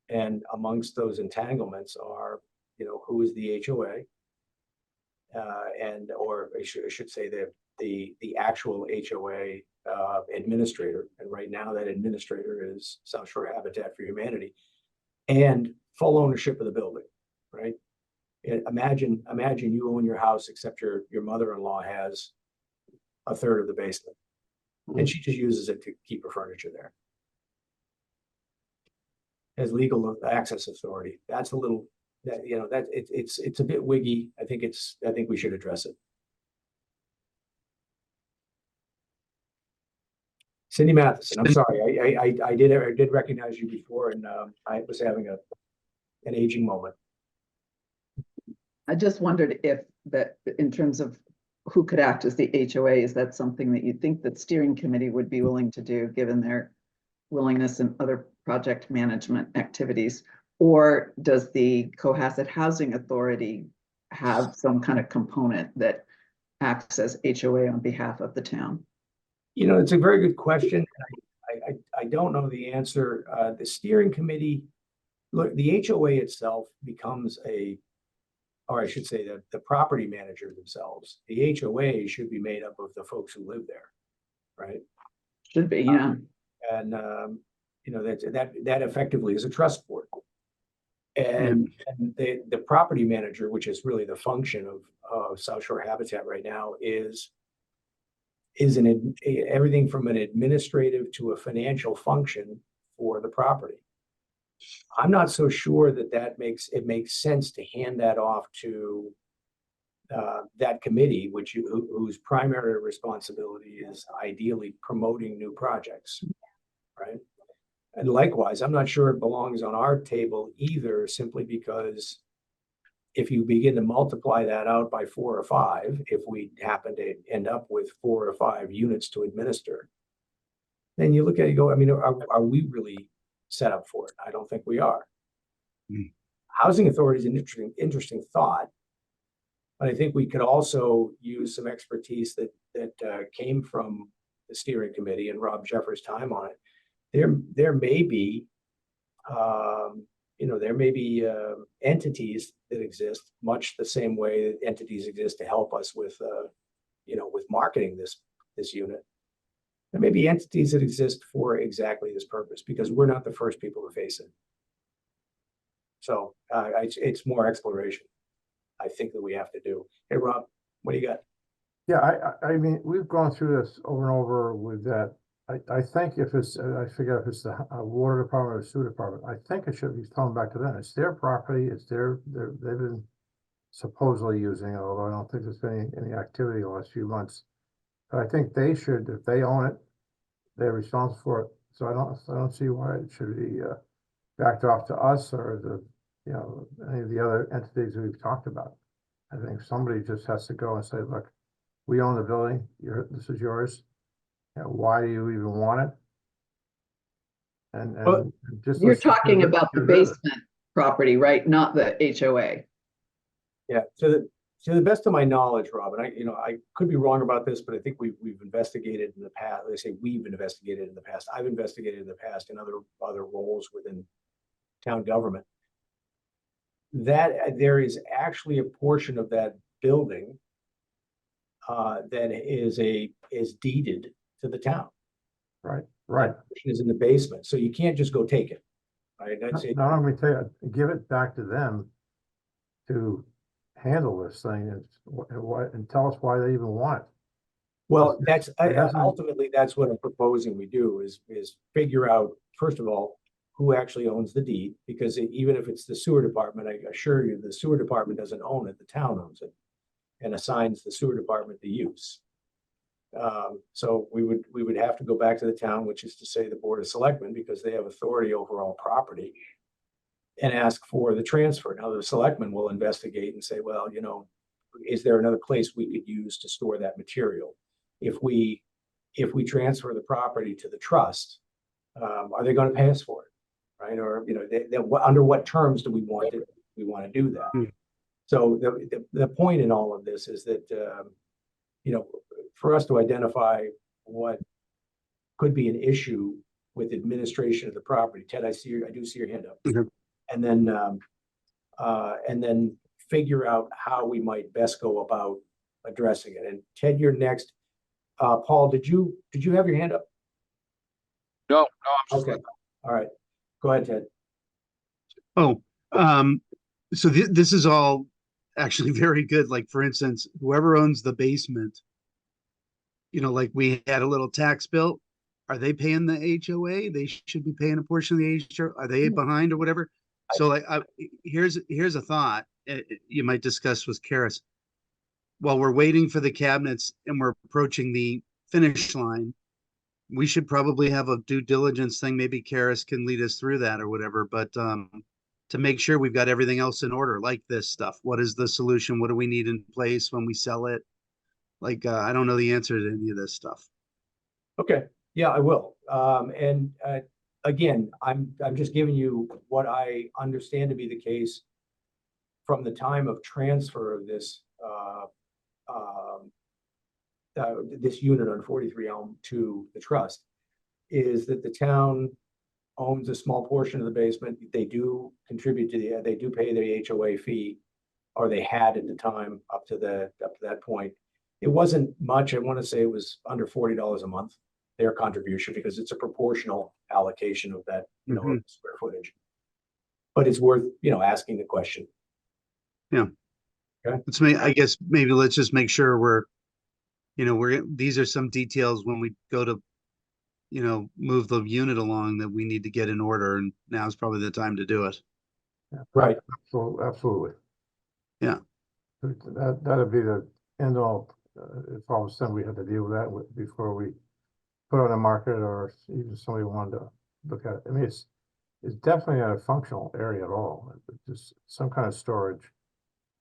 And amongst those entanglements are, who is the HOA, or I should say the actual HOA administrator. And right now that administrator is South Shore Habitat for Humanity, and full ownership of the building, right? Imagine you own your house, except your mother-in-law has a third of the basement, and she just uses it to keep her furniture there. As legal access authority, that's a little, it's a bit wiggy. I think we should address it. Cindy Matheson, I'm sorry, I did recognize you before, and I was having an aging moment. I just wondered if that, in terms of who could act as the HOA, is that something that you think that steering committee would be willing to do, given their willingness in other project management activities? Or does the Cohasset Housing Authority have some kind of component that acts as HOA on behalf of the town? You know, it's a very good question. I don't know the answer. The steering committee, look, the HOA itself becomes or I should say that the property manager themselves, the HOA should be made up of the folks who live there, right? Should be, yeah. And you know, that effectively is a trust board. And the property manager, which is really the function of South Shore Habitat right now, is everything from an administrative to a financial function for the property. I'm not so sure that makes sense to hand that off to that committee, whose primary responsibility is ideally promoting new projects, right? And likewise, I'm not sure it belongs on our table either, simply because if you begin to multiply that out by 4 or 5, if we happen to end up with 4 or 5 units to administer, then you look at it and go, I mean, are we really set up for it? I don't think we are. Housing authority is an interesting thought, but I think we could also use some expertise that came from the steering committee and Rob Jeffers' time on it. There may be, entities that exist much the same way that entities exist to help us with, with marketing this unit. There may be entities that exist for exactly this purpose, because we're not the first people to face it. So it's more exploration, I think, that we have to do. Hey, Rob, what do you got? Yeah, I mean, we've gone through this over and over with that. I think if it's, I forget if it's the water department or sewer department, I think it should be thrown back to them. It's their property, they've been supposedly using it, although I don't think there's been any activity the last few months. But I think they should, if they own it, they're responsible for it. So I don't see why it should be backed off to us or any of the other entities we've talked about. I think somebody just has to go and say, look, we own the building, this is yours. Why do you even want it? And Well, just You're let's talking get about the rid of it. basement property, right? Not the HOA. Yeah, to the best of my knowledge, Rob, and I could be wrong about this, but I think we've investigated in the past. They say we've investigated in the past. I've investigated in the past in other roles within town government, that there is actually a portion of that building that is deeded to the town. Right. That is in the basement, so you can't just go take it. Right? Not only tell you, give it back to them to handle this thing and tell us why they even want it. Well, doesn't- ultimately that's what I'm proposing we do is figure out, first of all, who actually owns the deed, because even if it's the sewer department, I assure you, the sewer department doesn't own it, the town owns it and assigns the sewer department the use. So we would have to go back to the town, which is to say the Board of Selectmen, because they have authority over all property, and ask for the transfer. Now the selectmen will investigate and say, well, is there another place we could use to store that material? If we transfer the property to the trust, are they going to pay us for it? Right? Or, under what terms do we want to do that? So the point in all of this is that, for us to identify what could be an issue with administration of the property. Ted, I do see your hand up. Okay. And then figure out how we might best go about addressing it. And Ted, you're next. Paul, did you have your hand up? No, I'm just Okay. All right. Go ahead, Ted. Oh, so this is all actually very good. Like, for instance, whoever owns the basement, like we had a little tax bill. Are they paying the HOA? They should be paying a portion of the HOA. Are they behind or whatever? So like, here's a thought you might discuss with Karis. While we're waiting for the cabinets and we're approaching the finish line, we should probably have a due diligence thing. Maybe Karis can lead us through that or whatever, but to make sure we've got everything else in order, like this stuff. What is the solution? What do we need in place when we sell it? Like, I don't know the answer to any of this stuff. Okay, yeah, I will. Again, I'm just giving you what I understand to be the case from the time of transfer of this this unit on 43 Elm to the trust, is that the town owns a small portion of the basement. They do contribute to they do pay the HOA fee, or they had at the time up to that point. It wasn't much. I want to say it was under $40 a month, their contribution, because it's a proportional allocation of that, you know, Mhm. square footage. But it's worth, you know, asking the question. Let's I guess maybe let's just make sure these are some details when we go to, move the unit along that we need to get in order, and now's probably the time to do it. Yeah, Right. Absolutely. Yeah. That'd be the end all, if all of a sudden we had to deal with that before we put it on the market, or even somebody wanted to look at it. I mean, it's definitely not a functional area at all. It's just some kind of storage.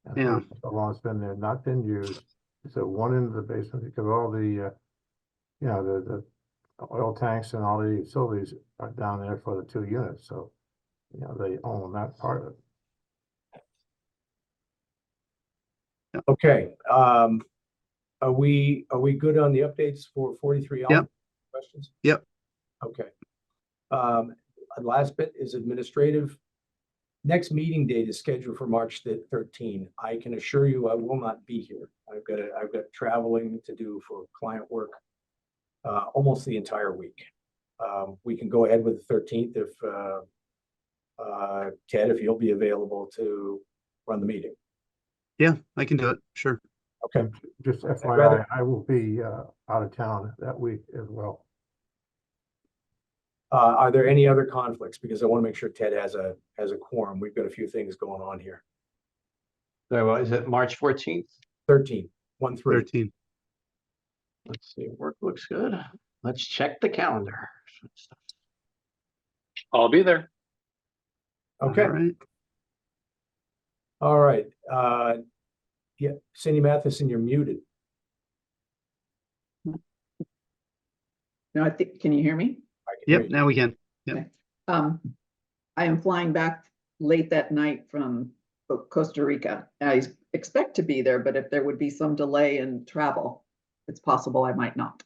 And Yeah. how long it's been there, not been used. It's at one end of the basement because all the, the oil tanks and all the utilities are down there for the 2 units. So, they own that part of it. Okay. Are we good on the updates for 43 Elm? Yep. Questions? Yep. Okay. Last bit is administrative. Next meeting date is scheduled for March the 13th. I can assure you I will not be here. I've got traveling to do for client work almost the entire week. We can go ahead with the 13th if Ted, if you'll be available to run the meeting. Yeah, I can do it. Sure. Okay. Just FYI, rather- I will be out of town that week as well. Are there any other conflicts? Because I want to make sure Ted has a quorum. We've got a few things going on here. So is it March 14th? 13, 1-3. 13. Let's see, work looks good. Let's check the calendar. I'll be there. Okay. All right. All right. Yeah, Cindy Matheson, you're muted. No, I think, can you hear me? I can hear Yep, you. now we can. I am flying back late that night from Costa Rica. I expect to be there, but if there would be some delay in travel, it's possible I might not.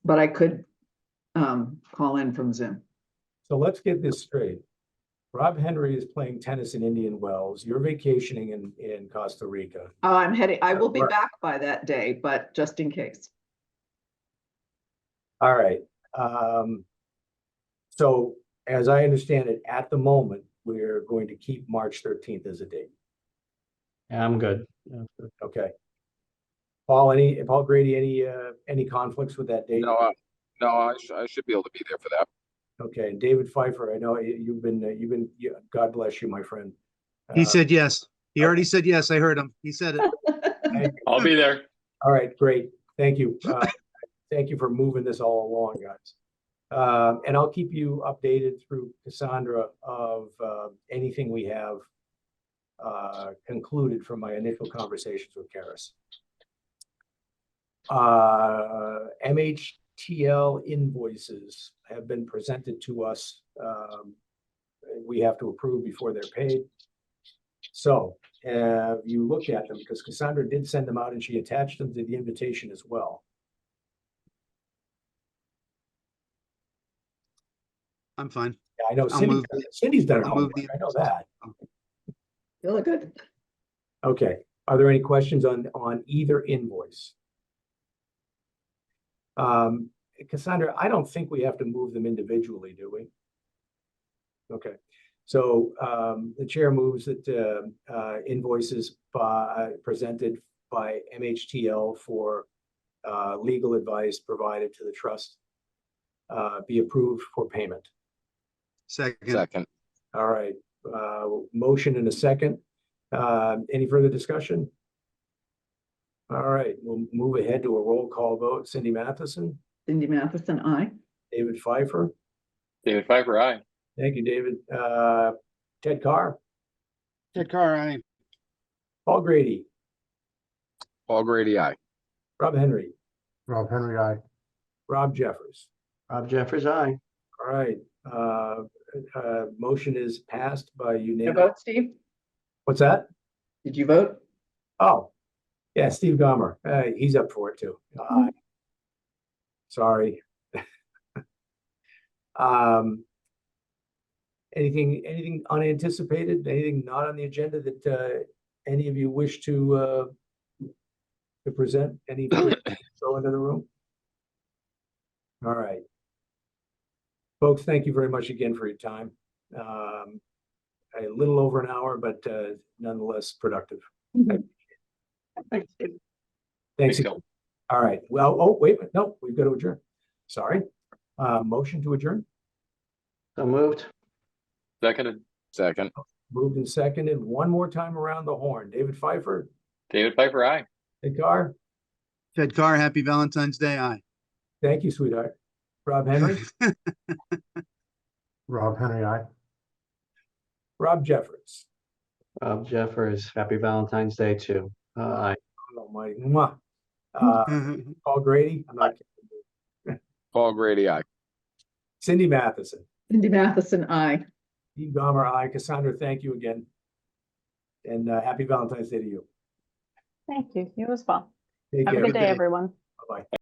But I could call in from Zoom. So let's get this straight. Rob Henry is playing tennis in Indian Wells. You're vacationing in Costa Rica. Oh, I'm heading, I will be Right. back by that day, but just in case. All right. So as I understand it, at the moment, we're going to keep March 13th as a date. Yeah, I'm good. Yeah. Okay. Paul Grady, any conflicts with that date? No, I should be able to be there for that. Okay, and David Pfeiffer, I know you've been, God bless you, my friend. He said yes. He already said yes. I heard him. He said it. I'll be there. All right, great. Thank you. Thank you for moving this all along, guys. And I'll keep you updated through Cassandra of anything we have concluded from my initial conversations with Karis. MHTL invoices have been presented to us. We have to approve before they're paid. So have you looked at them? Because Cassandra did send them out and she attached them to the invitation as well. I'm fine. Yeah, I know I'll Cindy's done it. I'll move the I know that. You look good. Okay. Are there any questions on either invoice? Cassandra, I don't think we have to move them individually, do we? Okay. So the chair moves that invoices presented by MHTL for legal advice provided to the trust be approved for payment. Second. All right. Motion and a second. Any further discussion? All right, we'll move ahead to a roll call vote. Cindy Matheson, Cindy Matheson, aye. David Pfeiffer. David Pfeiffer, aye. Thank you, David. Ted Carr, Ted Carr, aye. Paul Grady, Paul Grady, aye. Rob Henry, Rob Henry, aye. Rob Jeffers. Rob Jeffers, aye. All right, motion is passed by Did you unanimous. vote, Steve? What's that? Did you vote? Oh, yeah, Steve Gomer, he's up for it too. Sorry. Anything unanticipated, anything not on the agenda that, any of you wish to present, any throw into the room? All right. Folks, thank you very much again for your time. A little over an hour, but nonetheless productive. Thanks. Thanks, again. Gil. All right. Well, oh, wait, no, we've got to adjourn. Sorry. Motion to adjourn, So moved. Seconded. Second, moved and seconded. One more time around the horn. David Pfeiffer, David Pfeiffer, aye. Ted Carr. Ted Carr, happy Valentine's Day, aye. Thank you, sweetheart. Rob Henry, Rob Henry, aye. Rob Jeffers. Rob Jeffers, happy Valentine's Day too. Aye. Oh my, mwah. Paul Grady. I'm not kidding. Paul Grady, aye. Cindy Matheson. Cindy Matheson, aye. Steve Gomer, aye. Cassandra, thank you again. And happy Valentine's Day to you. Thank you. It was fun. Take Have a care. good day, everyone. Bye-bye.